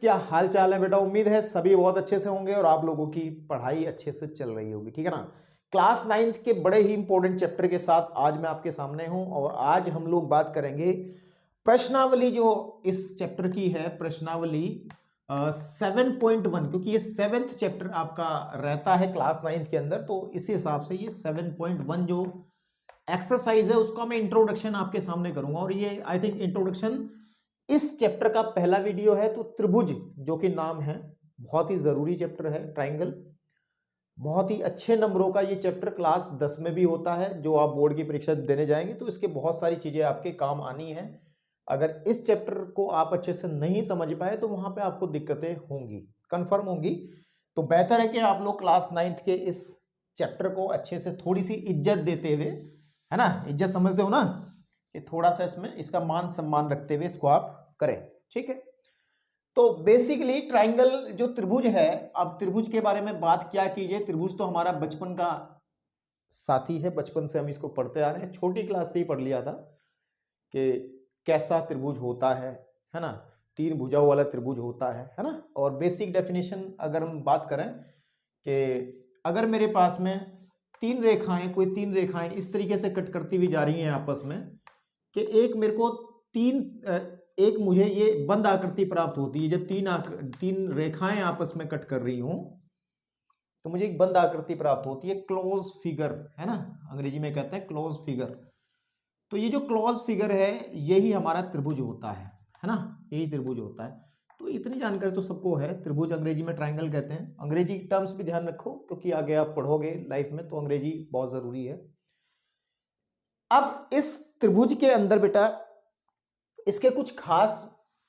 क्या हाल चाल है बेटा। उम्मीद है सभी बहुत अच्छे से होंगे और आप लोगों की पढ़ाई अच्छे से चल रही होगी, ठीक है ना। क्लास 9th के बड़े ही इंपॉर्टेंट चैप्टर के साथ आज मैं आपके सामने हूं और आज हम लोग बात करेंगे प्रश्नावली जो इस चैप्टर की है, प्रश्नावली 7.1, क्योंकि ये 7th चैप्टर आपका रहता है क्लास 9th के अंदर, तो इसी हिसाब से ये 7.1 जो एक्सरसाइज है उसका मैं इंट्रोडक्शन आपके सामने करूंगा। और ये आई थिंक इंट्रोडक्शन इस चैप्टर का पहला वीडियो है। तो त्रिभुज जो कि नाम है, बहुत ही जरूरी चैप्टर है। ट्राइंगल बहुत ही अच्छे नंबरों का ये चैप्टर क्लास 10 में भी होता है। जो आप बोर्ड की परीक्षा देने जाएंगे तो इसके बहुत सारी चीजें आपके काम आनी है। अगर इस चैप्टर को आप अच्छे से नहीं समझ पाए तो वहां पे आपको दिक्कतें होंगी, कंफर्म होंगी। तो बेहतर है कि आप लोग क्लास 9th के इस चैप्टर को अच्छे से थोड़ी सी इज्जत देते हुए, है ना, इज्जत समझते हो ना, कि थोड़ा सा इसमें इसका मान सम्मान रखते हुए इसको आप करें, ठीक है। तो बेसिकली ट्राइंगल जो त्रिभुज है, अब त्रिभुज के बारे में बात क्या कीजिए। त्रिभुज तो हमारा बचपन का साथी है, बचपन से हम इसको पढ़ते आ रहे हैं, छोटी क्लास से ही पढ़ लिया था कि कैसा त्रिभुज होता है ना। 3 भुजाओं वाला त्रिभुज होता है ना। और बेसिक डेफिनेशन अगर हम बात करें कि अगर मेरे पास में 3 रेखाएं, कोई 3 रेखाएं इस तरीके से कट करती हुई जा रही हैं आपस में, कि एक मेरे को एक मुझे ये बंद आकृति प्राप्त होती है। जब 3 रेखाएं आपस में कट कर रही हूं तो मुझे एक बंद आकृति प्राप्त होती है, क्लोज फिगर, है ना, अंग्रेजी में कहते हैं क्लोज फिगर। तो ये जो क्लोज फिगर है यही हमारा त्रिभुज होता है ना, यही त्रिभुज होता है। तो इतनी जानकारी तो सबको है। त्रिभुज अंग्रेजी में ट्राइंगल कहते हैं। अंग्रेजी टर्म्स भी ध्यान रखो क्योंकि आगे आप पढ़ोगे लाइफ में, तो अंग्रेजी बहुत जरूरी है। अब इस त्रिभुज के अंदर बेटा इसके कुछ खास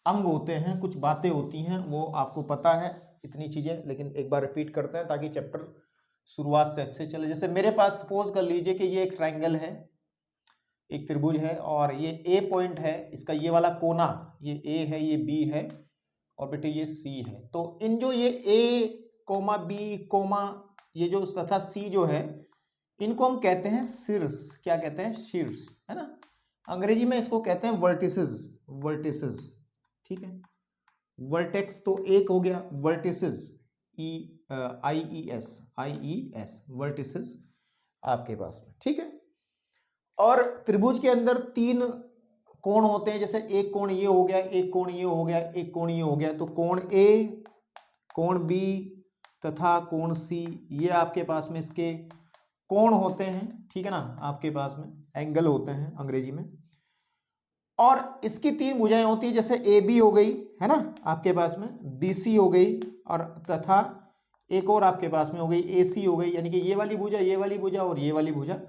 अंग होते हैं, कुछ बातें होती हैं, वो आपको पता है इतनी चीजें, लेकिन एक बार रिपीट करते हैं ताकि चैप्टर शुरुआत से अच्छे चले। जैसे मेरे पास सपोज कर लीजिए कि ये एक ट्राइंगल है, एक त्रिभुज है और ये ए पॉइंट है, इसका ये वाला कोना, ये ए है, ये बी है और बेटे ये सी है। तो इन जो ये ए कोमा बी कोमा ये जो तथा सी जो है, इनको हम कहते हैं शीर्ष। क्या कहते हैं? शीर्ष, है ना। अंग्रेजी में इसको कहते हैं वर्टिसेस, वर्टिसेस, ठीक है। वर्टेक्स तो एक हो गया, वर्टिसेस आई ई एस वर्टिसेस आपके पास में, ठीक है। और त्रिभुज के अंदर 3 कोण होते हैं। जैसे एक कोण ये हो गया, एक कोण ये हो गया, एक कोण ये हो गया। तो कोण ए, कोण बी तथा कोण सी, ये आपके पास में इसके कोण होते हैं, ठीक है ना, आपके पास में एंगल होते हैं अंग्रेजी में। और इसकी 3 भुजाएं होती है, जैसे ए बी हो गई, है ना, आपके पास में बी सी हो गई, और तथा एक और आपके पास में हो गई ए सी हो गई, यानी कि ये वाली भुजा, ये वाली भुजा और ये वाली भुजा।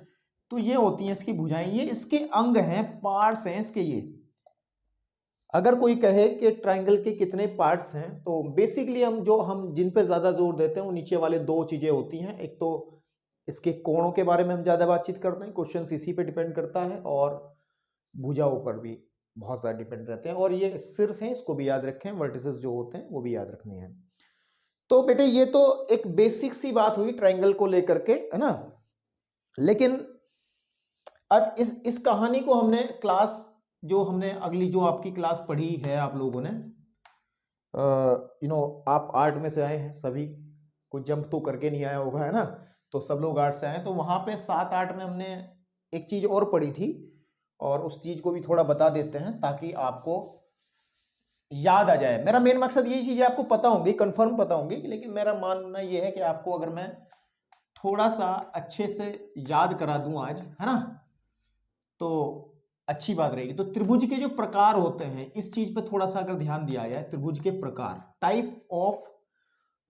तो ये होती हैं इसकी भुजाएं, ये इसके अंग हैं, पार्ट्स हैं इसके। ये अगर कोई कहे कि ट्राइंगल के कितने पार्ट्स हैं, तो बेसिकली हम जिन पे ज्यादा जोर देते हैं वो नीचे वाले 2 चीजें होती हैं। एक तो इसके कोणों के बारे में हम ज्यादा बातचीत करते हैं, क्वेश्चन इसी पे डिपेंड करता है, और भुजाओं पर भी बहुत ज्यादा डिपेंड रहते हैं। और ये शीर्ष हैं, इसको भी याद रखें, वर्टिसेस जो होते हैं वो भी याद रखने हैं। तो बेटे ये तो एक बेसिक सी बात हुई ट्राइंगल को लेकर के, है ना। लेकिन अब इस कहानी को हमने जो हमने अगली जो आपकी क्लास पढ़ी है आप लोगों ने, आप आर्ट में से आए हैं सभी, कोई जंप तो करके नहीं आया होगा, है ना। तो सब लोग आर्ट से आए, तो वहां पे 7-8 में हमने एक चीज और पढ़ी थी, और उस चीज को भी थोड़ा बता देते हैं ताकि आपको याद आ जाए। मेरा मेन मकसद यही चीजें आपको पता होंगी, कंफर्म पता होंगी, लेकिन मेरा मानना यह है कि आपको अगर मैं थोड़ा सा अच्छे से याद करा दूं आज, है ना, तो अच्छी बात रहेगी। तो त्रिभुज के जो प्रकार होते हैं, इस चीज पे थोड़ा सा अगर ध्यान दिया जाए, त्रिभुज के प्रकार, टाइप ऑफ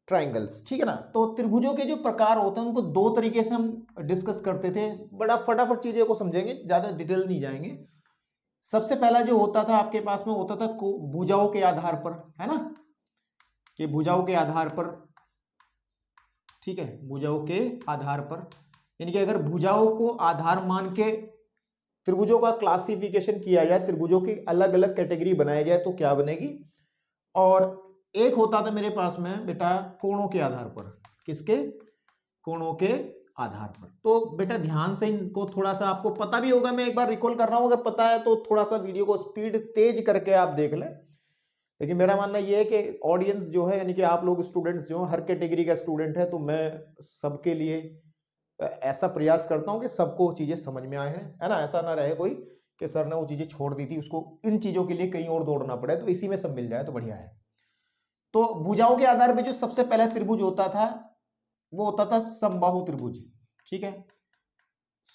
ट्राइंगल्स, ठीक है ना। तो त्रिभुजों के जो प्रकार होते हैं उनको 2 तरीके से हम डिस्कस करते थे। बड़ा फटाफट चीजें को समझेंगे, ज्यादा डिटेल नहीं जाएंगे। सबसे पहला जो होता था आपके पास में होता था भुजाओं के आधार पर, है ना, कि भुजाओं के आधार पर, ठीक है, भुजाओं के आधार पर, यानी कि अगर भुजाओं को आधार मान के त्रिभुजों का क्लासिफिकेशन किया जाए, त्रिभुजों की अलग अलग कैटेगरी बनाई जाए तो क्या बनेगी। और एक होता था मेरे पास में बेटा कोणों के आधार पर। किसके? कोणों के आधार पर। तो बेटा ध्यान से इनको थोड़ा सा आपको पता भी होगा, मैं एक बार रिकॉल कर रहा हूं, अगर पता है तो थोड़ा सा वीडियो को स्पीड तेज करके आप देख लें, लेकिन मेरा मानना ये है कि ऑडियंस जो है, यानी कि आप लोग स्टूडेंट्स जो हैं, हर कैटेगरी का स्टूडेंट है, तो मैं सबके लिए ऐसा प्रयास करता हूं कि सबको चीजें समझ में आए हैं, है ना। ऐसा ना रहे कोई कि सर ने वो चीजें छोड़ दी थी, उसको इन चीजों के लिए कहीं और दौड़ना पड़े, तो इसी में सब मिल जाए तो बढ़िया है। तो भुजाओं के आधार पर जो सबसे पहला त्रिभुज होता था वो होता था समबाहु त्रिभुज, ठीक है,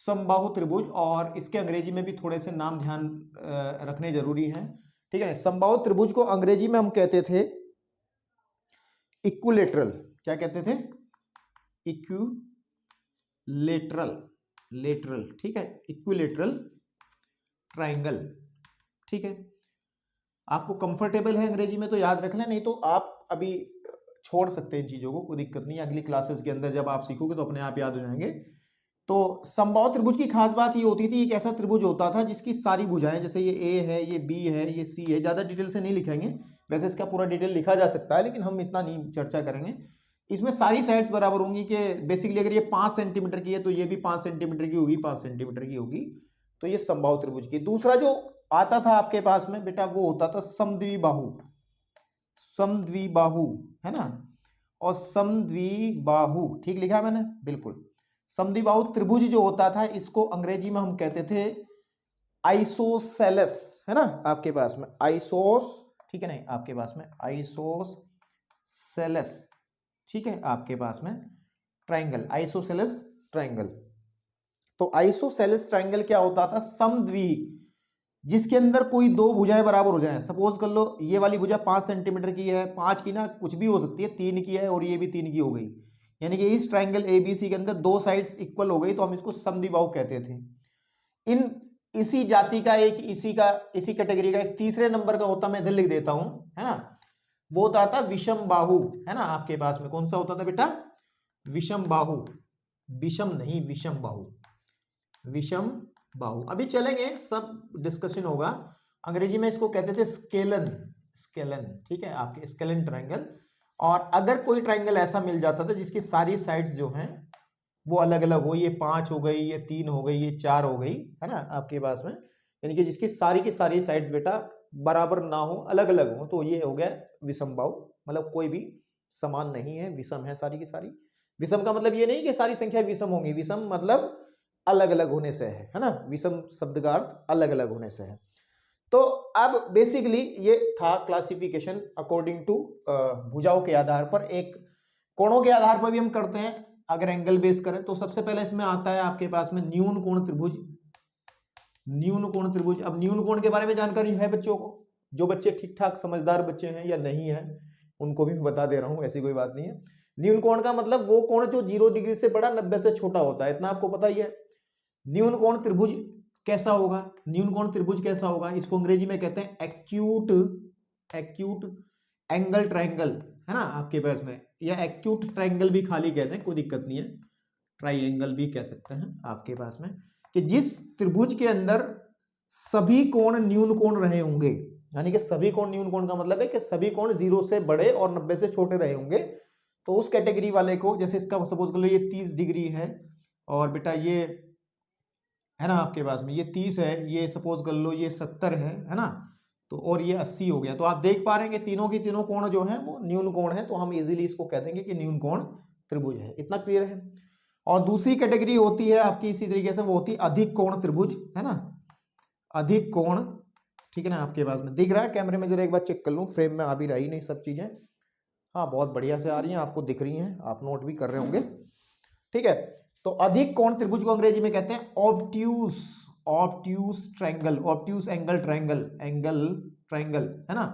समबाहु त्रिभुज। और इसके अंग्रेजी में भी थोड़े से नाम ध्यान रखने जरूरी हैं, ठीक है। समबाहु त्रिभुज को अंग्रेजी में हम कहते थे इक्विलेटरल, क्या कहते थे, इक्विलेटरल, लेटरल, ठीक है, इक्विलेटरल ट्राइंगल, ठीक है। आपको कंफर्टेबल है अंग्रेजी में तो याद रख लें, नहीं तो आप अभी छोड़ सकते हैं इन चीजों को, कोई दिक्कत नहीं है। अगली क्लासेस के अंदर जब आप सीखोगे तो अपने आप याद हो जाएंगे। तो समबाहु त्रिभुज की खास बात ये होती थी, एक ऐसा त्रिभुज होता था जिसकी सारी भुजाएं, जैसे ये ए है, ये बी है, ये सी है, ज्यादा डिटेल से नहीं लिखेंगे, वैसे इसका पूरा डिटेल लिखा जा सकता है लेकिन हम इतना नहीं चर्चा करेंगे। इसमें सारी साइड्स बराबर होंगी, कि बेसिकली अगर ये 5 सेंटीमीटर की है तो ये भी 5 सेंटीमीटर की होगी, 5 सेंटीमीटर की होगी, तो ये समबाहु त्रिभुज की। दूसरा जो आता था आपके पास में बेटा वो होता था समद्विबाहु, समद्विबाहु, है ना। और समद्विबाहु ठीक लिखा है मैंने, बिल्कुल। समद्विबाहु त्रिभुज जो होता था इसको अंग्रेजी में हम कहते थे आइसोसेलेस, है ना, आपके पास में आइसोस, ठीक है, नहीं आपके पास में आइसोसेलेस, ठीक है, आपके पास में ट्राइंगल, आइसोसेलेस ट्राइंगल। तो आइसोसेलेस ट्राइंगल क्या होता था, समद्वि, जिसके अंदर कोई दो भुजाएं बराबर हो जाएं। सपोज कर लो ये वाली भुजा 5 सेंटीमीटर की है, 5 की ना कुछ भी हो सकती है, 3 की है और ये भी 3 की हो गई, यानी कि इस ट्राइंगल एबीसी के अंदर दो साइड्स इक्वल हो गई, तो हम इसको समद्विबाहु कहते थे। इसी जाति का एक, इसी कैटेगरी का एक तीसरे नंबर का होता, मैं इधर लिख देता हूं, है ना, वो होता था विषम बाहु, है ना। आपके पास में कौन सा होता था बेटा, विषम बाहु, विषम नहीं विषम बाहु, विषम बाहु। अभी चलेंगे, सब डिस्कशन होगा। अंग्रेजी में इसको कहते थे स्केलन, स्केलन, ठीक है, आपके स्केलन ट्राइंगल। और अगर कोई ट्राइंगल ऐसा मिल जाता था जिसकी सारी साइड्स जो हैं वो अलग अलग हो, ये 5 हो गई, ये 3 हो गई, ये 4 हो गई, है ना, आपके पास में, यानी कि जिसकी सारी की सारी साइड्स बेटा बराबर ना हो, अलग अलग हो, तो ये हो गया विषम बाहु। मतलब कोई भी समान नहीं है, विषम है सारी की सारी। विषम का मतलब ये नहीं कि सारी संख्या विषम होंगी, विषम मतलब अलग अलग होने से है ना, विषम शब्द का अर्थ अलग अलग होने से है। तो अब बेसिकली ये था क्लासिफिकेशन अकॉर्डिंग टू भुजाओं के आधार पर। एक कोणों के आधार पर भी हम करते हैं, अगर एंगल बेस करें तो सबसे पहले इसमें आता है आपके पास में न्यून कोण त्रिभुज, न्यून कोण त्रिभुज। अब न्यून कोण के बारे में जानकारी है बच्चों को, जो बच्चे ठीक ठाक समझदार बच्चे हैं या नहीं है उनको भी बता दे रहा हूं, ऐसी कोई बात नहीं है। न्यून कोण का मतलब वो कोण जो 0 डिग्री से बड़ा, 90 से छोटा होता है, इतना आपको पता ही है। न्यून कोण त्रिभुज कैसा होगा, न्यून कोण त्रिभुज कैसा होगा, इसको अंग्रेजी में कहते हैं एक्यूट, एक्यूट एंगल ट्राइंगल, है ना, आपके पास में, या एक्यूट ट्राइंगल भी खाली कहते हैं, कोई दिक्कत नहीं है, ट्राइंगल भी कह सकते हैं आपके पास में, कि जिस त्रिभुज के अंदर सभी कोण न्यून कोण रहे होंगे, यानी कि सभी कोण न्यून कोण का मतलब है कि सभी कोण 0 से बड़े और 90 से छोटे रहे होंगे, तो उस कैटेगरी वाले को, जैसे इसका सपोज कर लो ये 30 डिग्री है और बेटा ये, है ना, आपके पास में ये 30 है, ये सपोज कर लो ये 70 है ना, तो और ये 80 हो गया, तो आप देख पा रहे हैं कि तीनों की तीनों कोण जो है वो न्यून कोण है, तो हम इजीली इसको कह देंगे कि न्यून कोण त्रिभुज है। इतना क्लियर है। और दूसरी कैटेगरी होती है आपकी इसी तरीके से, वो होती है अधिक कोण त्रिभुज, है ना, अधिक कोण, ठीक है ना, आपके पास में दिख रहा है कैमरे में, जरा एक बार चेक कर लूं, फ्रेम में आ भी रही नहीं सब चीजें, हाँ बहुत बढ़िया से आ रही हैं, आपको दिख रही हैं, आप नोट भी कर रहे होंगे, ठीक है। तो अधिक कोण त्रिभुज को अंग्रेजी में कहते हैं obtuse, obtuse triangle, obtuse angle triangle, angle triangle, है ना।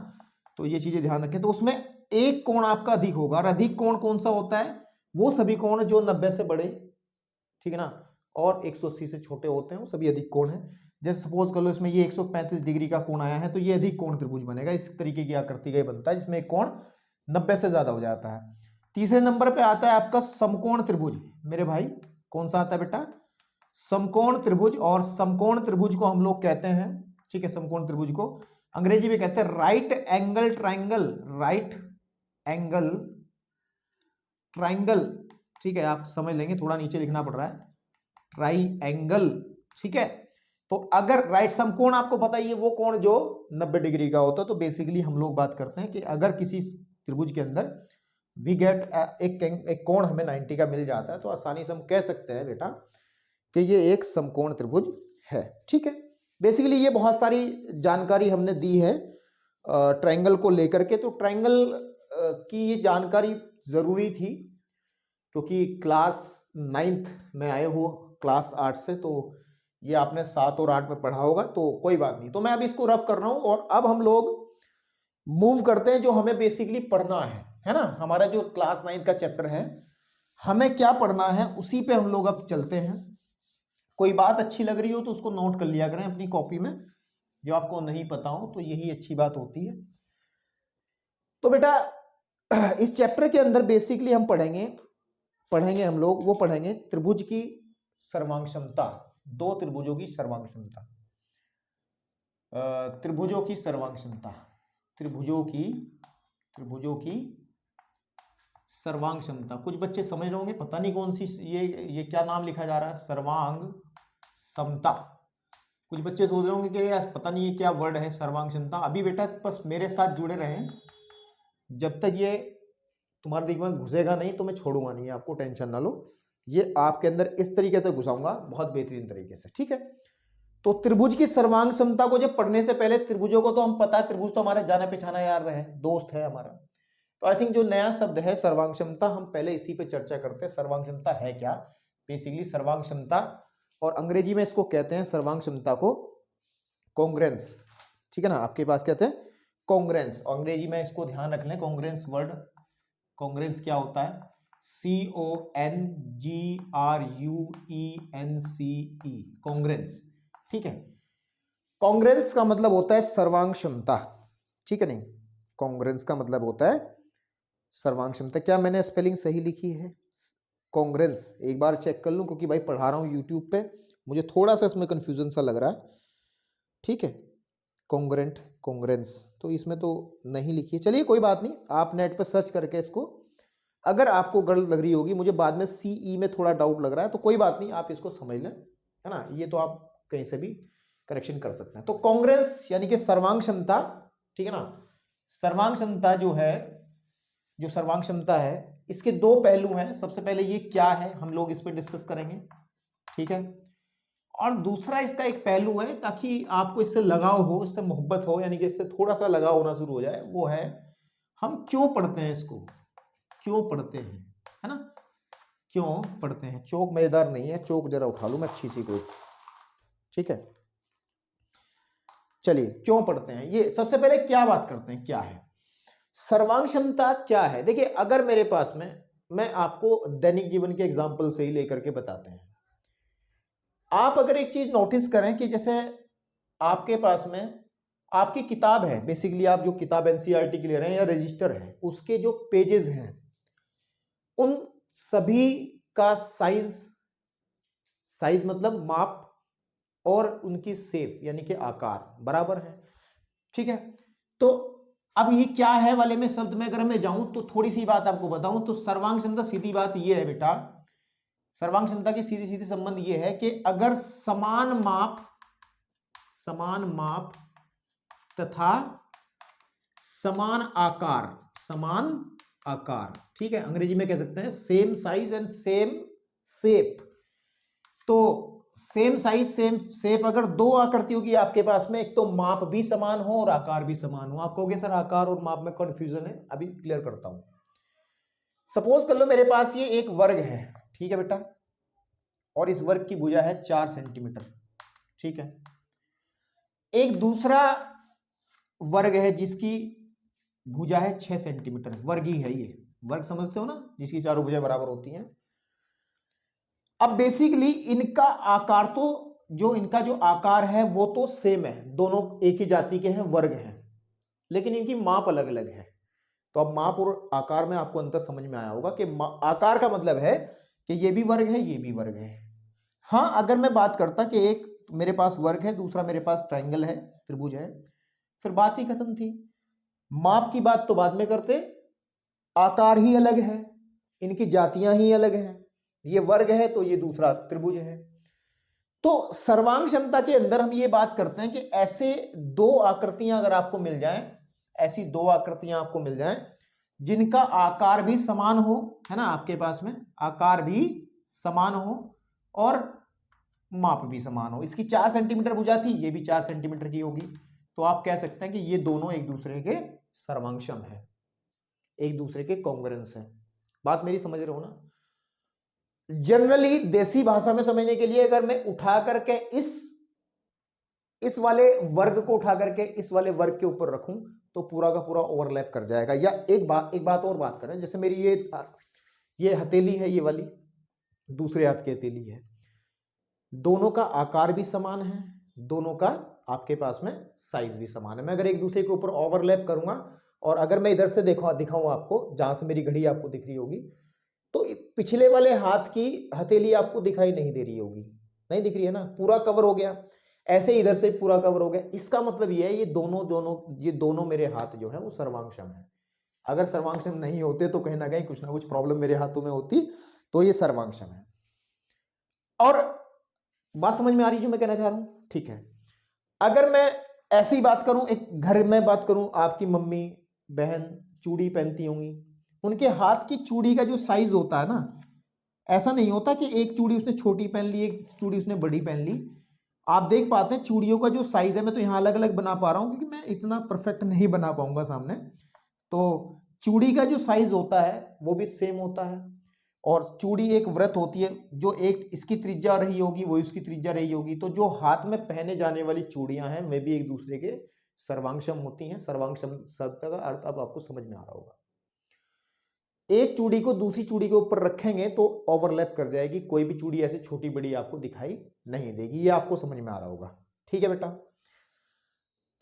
तो ये चीजें ध्यान रखें। तो उसमें एक कोण आपका अधिक होगा, और अधिक कोण कौन सा होता है, वो सभी कोण जो 90 से बड़े, ठीक है ना, और 180 से छोटे होते हैं, वो सभी अधिक कोण है। जैसे सपोज कर लो इसमें ये 135 डिग्री का कोण आया है, तो ये अधिक कोण त्रिभुज बनेगा। इस तरीके की आकृति का बनता है जिसमें एक कोण 90 से ज्यादा हो जाता है। तीसरे नंबर पे आता है आपका समकोण त्रिभुज, मेरे भाई कौन सा आता है बेटा, समकोण त्रिभुज। और समकोण त्रिभुज को हम लोग कहते हैं, ठीक है, समकोण त्रिभुज को अंग्रेजी में कहते हैं right angle triangle, right angle triangle, ठीक है, आप समझ लेंगे, थोड़ा नीचे लिखना पड़ रहा है, ट्राइंगल, ठीक है। तो अगर राइट समकोण आपको पता ही है वो कोण जो 90 डिग्री का होता है। तो बेसिकली हम लोग बात करते हैं कि अगर किसी त्रिभुज के अंदर वी गेट एक कोण हमें 90 का मिल जाता है तो आसानी से हम कह सकते हैं बेटा कि ये एक समकोण त्रिभुज है। ठीक है, बेसिकली ये बहुत सारी जानकारी हमने दी है ट्रायंगल को लेकर के। तो ट्रायंगल की ये जानकारी जरूरी थी क्योंकि क्लास 9th में आए हो क्लास 8 से, तो ये आपने 7 और 8 में पढ़ा होगा, तो कोई बात नहीं। तो मैं अब इसको रफ कर रहा हूं और अब हम लोग मूव करते हैं जो हमें बेसिकली पढ़ना है ना। हमारा जो क्लास 9th का चैप्टर है, हमें क्या पढ़ना है उसी पे हम लोग अब चलते हैं। कोई बात अच्छी लग रही हो तो उसको नोट कर लिया करें अपनी कॉपी में, जो आपको नहीं पता हो तो यही अच्छी बात होती है। तो बेटा इस चैप्टर के अंदर बेसिकली हम पढ़ेंगे हम लोग वो पढ़ेंगे त्रिभुज की सर्वांग क्षमता, दो त्रिभुजों की सर्वांग क्षमता, त्रिभुजों की सर्वांग क्षमता, त्रिभुजों की सर्वांग क्षमता। कुछ बच्चे समझ रहे होंगे पता नहीं कौन सी ये क्या नाम लिखा जा रहा है, सर्वांग समता। कुछ बच्चे सोच रहे होंगे कि यार पता नहीं ये क्या वर्ड है सर्वांग क्षमता। अभी बेटा बस मेरे साथ जुड़े रहें, जब तक ये तुम्हारे दिमाग में घुसेगा नहीं तो मैं छोड़ूंगा नहीं, आपको टेंशन ना लो। ये आपके अंदर इस तरीके से घुसाऊंगा बहुत बेहतरीन तरीके से। ठीक है, तो त्रिभुज की सर्वांग क्षमता को जब पढ़ने से पहले त्रिभुजों को तो हम पता है, त्रिभुज तो हमारे जाना पहचाना यार है, दोस्त है हमारा। तो आई थिंक जो नया शब्द है सर्वांग क्षमता, हम पहले इसी पे चर्चा करते हैं। सर्वांग क्षमता है क्या? बेसिकली सर्वांग क्षमता, और अंग्रेजी में इसको कहते हैं सर्वांग क्षमता को कॉन्ग्रेंस। ठीक है ना, आपके पास कहते हैं कॉन्ग्रेंस, अंग्रेजी में इसको ध्यान रख लें। कॉन्ग्रेंस वर्ड, कॉन्ग्रेंस क्या होता है? CONGRUENCE, congruence. ठीक है, कॉन्ग्रेंस का मतलब होता है सर्वांग क्षमता। ठीक है नहीं, कॉन्ग्रेंस का मतलब होता है सर्वांग क्षमता। क्या मैंने स्पेलिंग सही लिखी है? कॉन्ग्रेंस एक बार चेक कर लूं क्योंकि भाई पढ़ा रहा हूं यूट्यूब पे, मुझे थोड़ा सा इसमें कंफ्यूजन सा लग रहा है। ठीक है, कॉन्ग्रेंट, कॉन्ग्रेंस तो इसमें तो नहीं लिखी है। चलिए कोई बात नहीं, आप नेट पे सर्च करके इसको, अगर आपको गलत लग रही होगी, मुझे बाद में CE में थोड़ा डाउट लग रहा है तो कोई बात नहीं, आप इसको समझ लें, है ना। ये तो आप कहीं से भी करेक्शन कर सकते हैं। तो कॉन्ग्रेंस यानी कि सर्वांग क्षमता, ठीक है ना। सर्वांग क्षमता जो है, जो सर्वांग क्षमता है, इसके दो पहलू हैं। सबसे पहले ये क्या है, हम लोग इस पर डिस्कस करेंगे। ठीक है, और दूसरा इसका एक पहलू है ताकि आपको इससे लगाव हो, इससे मोहब्बत हो, यानी कि इससे थोड़ा सा लगाव होना शुरू हो जाए, वो है हम क्यों पढ़ते हैं इसको, क्यों पढ़ते हैं, है ना, क्यों पढ़ते हैं। चौक मजेदार नहीं है, चौक जरा उठा लूं मैं अच्छी सी कोई। ठीक है, चलिए क्यों पढ़ते हैं, ये सबसे पहले क्या बात करते हैं, क्या है सर्वांग क्षमता, क्या है। देखिए अगर मेरे पास में, मैं आपको दैनिक जीवन के एग्जाम्पल से ही लेकर के बताते हैं। आप अगर एक चीज नोटिस करें कि जैसे आपके पास में आपकी किताब है, बेसिकली आप जो किताब NCERT की ले रहे हैं या रजिस्टर है, उसके जो पेजेस हैं उन सभी का साइज मतलब माप और उनकी शेप यानी कि आकार बराबर है। ठीक है, तो अब ये क्या है वाले में शब्द में अगर मैं जाऊं तो थोड़ी सी बात आपको बताऊं तो सर्वांग क्षमता सीधी बात ये है बेटा, सर्वांग क्षमता की सीधी सीधी संबंध ये है कि अगर समान माप तथा समान आकार, ठीक है, अंग्रेजी में कह सकते हैं same size and same shape. तो सेम साइज सेम शेप, अगर दो आकृतियों की आपके पास में, एक तो माप भी समान हो और आकार भी समान हो। आप कहोगे सर आकार और माप में कंफ्यूजन है, अभी क्लियर करता हूं। सपोज कर लो मेरे पास ये एक वर्ग है, ठीक है बेटा, और इस वर्ग की भुजा है 4 सेंटीमीटर। ठीक है, एक दूसरा वर्ग है जिसकी भुजा है 6 सेंटीमीटर, वर्ग ही है ये, वर्ग समझते हो ना, जिसकी चारों भुजाएं बराबर होती हैं। अब बेसिकली इनका आकार तो, जो इनका जो आकार है वो तो सेम है, दोनों एक ही जाति के हैं, वर्ग हैं, लेकिन इनकी माप अलग अलग है। तो अब माप और आकार में आपको अंतर समझ में आया होगा कि आकार का मतलब है कि ये भी वर्ग है, ये भी वर्ग है। हाँ, अगर मैं बात करता कि एक मेरे पास वर्ग है, दूसरा मेरे पास ट्रायंगल है, त्रिभुज है, फिर बात ही खत्म थी। माप की बात तो बाद में करते, आकार ही अलग है, इनकी जातियां ही अलग हैं, ये वर्ग है तो ये दूसरा त्रिभुज है। तो सर्वांग क्षमता के अंदर हम ये बात करते हैं कि ऐसे दो आकृतियां अगर आपको मिल जाएं, ऐसी दो आकृतियां आपको मिल जाएं जिनका आकार भी समान हो, है ना, आपके पास में आकार भी समान हो और माप भी समान हो। इसकी 4 सेंटीमीटर भुजा थी, ये भी 4 सेंटीमीटर की होगी, तो आप कह सकते हैं कि ये दोनों एक दूसरे के सर्वांगसम है, एक दूसरे के कॉन्ग्रुएंस है। बात मेरी समझ रहे हो ना? जनरली देसी भाषा में समझने के लिए अगर मैं उठा करके इस वाले वर्ग को उठा करके इस वाले वर्ग के ऊपर रखूं तो पूरा का पूरा ओवरलैप कर जाएगा। या एक बात और बात करें, जैसे मेरी ये हथेली है, ये वाली दूसरे हाथ की हथेली है, दोनों का आकार भी समान है, दोनों का आपके पास में साइज भी समान है। मैं अगर एक दूसरे के ऊपर ओवरलैप करूंगा और अगर मैं इधर से दिखाऊं आपको, जहां से मेरी घड़ी आपको दिख रही होगी, तो पिछले वाले हाथ की हथेली आपको दिखाई नहीं दे रही होगी, नहीं दिख रही है ना, पूरा कवर हो गया। ऐसे इधर से पूरा कवर हो गया। इसका मतलब ये है ये दोनों मेरे हाथ जो है वो सर्वांगसम है। अगर सर्वांगसम नहीं होते तो कहीं ना कहीं कुछ ना कुछ प्रॉब्लम मेरे हाथों में होती, तो ये सर्वांगसम है। और बात समझ में आ रही जो मैं कहना चाह रहा हूं? ठीक है। अगर मैं ऐसी बात करूं, एक घर में बात करूं, आपकी मम्मी बहन चूड़ी पहनती होंगी, उनके हाथ की चूड़ी का जो साइज होता है ना, ऐसा नहीं होता कि एक चूड़ी उसने छोटी पहन ली, एक चूड़ी उसने बड़ी पहन ली। आप देख पाते हैं चूड़ियों का जो साइज है, मैं तो यहां अलग अलग बना पा रहा हूं क्योंकि मैं इतना परफेक्ट नहीं बना पाऊंगा सामने। तो चूड़ी का जो साइज होता है वो भी सेम होता है। और चूड़ी एक वृत्त होती है, जो एक इसकी त्रिज्या रही होगी वो इसकी त्रिज्या रही होगी, तो जो हाथ में पहने जाने वाली चूड़ियां हैं वे भी एक दूसरे के सर्वांगसम होती हैं। सर्वांगसम शब्द का अर्थ अब आपको समझ में आ रहा होगा। एक चूड़ी को दूसरी चूड़ी के ऊपर रखेंगे तो ओवरलैप कर जाएगी, कोई भी चूड़ी ऐसे छोटी बड़ी आपको दिखाई नहीं देगी। ये आपको समझ में आ रहा होगा, ठीक है बेटा?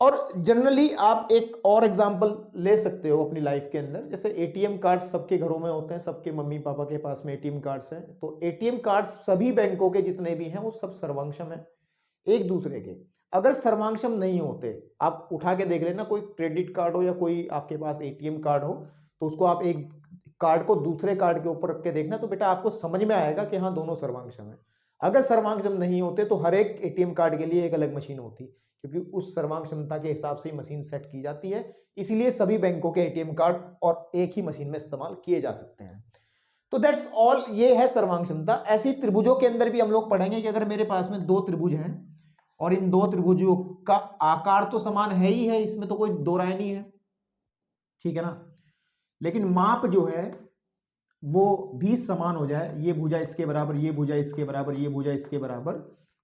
और जनरली आप एक और एग्जांपल ले सकते हो अपनी लाइफ के अंदर, जैसे एटीएम कार्ड सबके घरों में होते हैं, सबके मम्मी पापा के पास में एटीएम कार्ड्स हैं। तो एटीएम कार्ड्स सभी बैंकों के जितने भी हैं वो सब सर्वांगसम है एक दूसरे के। अगर सर्वांगसम नहीं होते, आप उठा के देख लेना, कोई क्रेडिट कार्ड हो या कोई आपके पास एटीएम कार्ड हो, तो उसको आप एक कार्ड को दूसरे कार्ड के ऊपर रख के देखना, तो बेटा आपको समझ में आएगा कि हाँ दोनों सर्वांगसम है। अगर सर्वांगसम नहीं होते तो हर एक एटीएम कार्ड के लिए एक अलग मशीन होती, क्योंकि उस सर्वांग क्षमता के हिसाब से ही मशीन सेट की जाती है। इसीलिए सभी बैंकों के एटीएम कार्ड और एक ही मशीन में इस्तेमाल किए जा सकते हैं। तो दैट्स ऑल, ये है सर्वांग क्षमता। ऐसी त्रिभुजों के अंदर भी हम लोग पढ़ेंगे कि अगर मेरे पास में दो त्रिभुज हैं और इन दो त्रिभुजों का आकार तो समान है ही है, इसमें तो कोई दो राय नहीं है, ठीक है ना, लेकिन माप जो है वो भी समान हो जाए, ये भुजा इसके बराबर, ये भुजा इसके बराबर, ये भुजा इसके बराबर,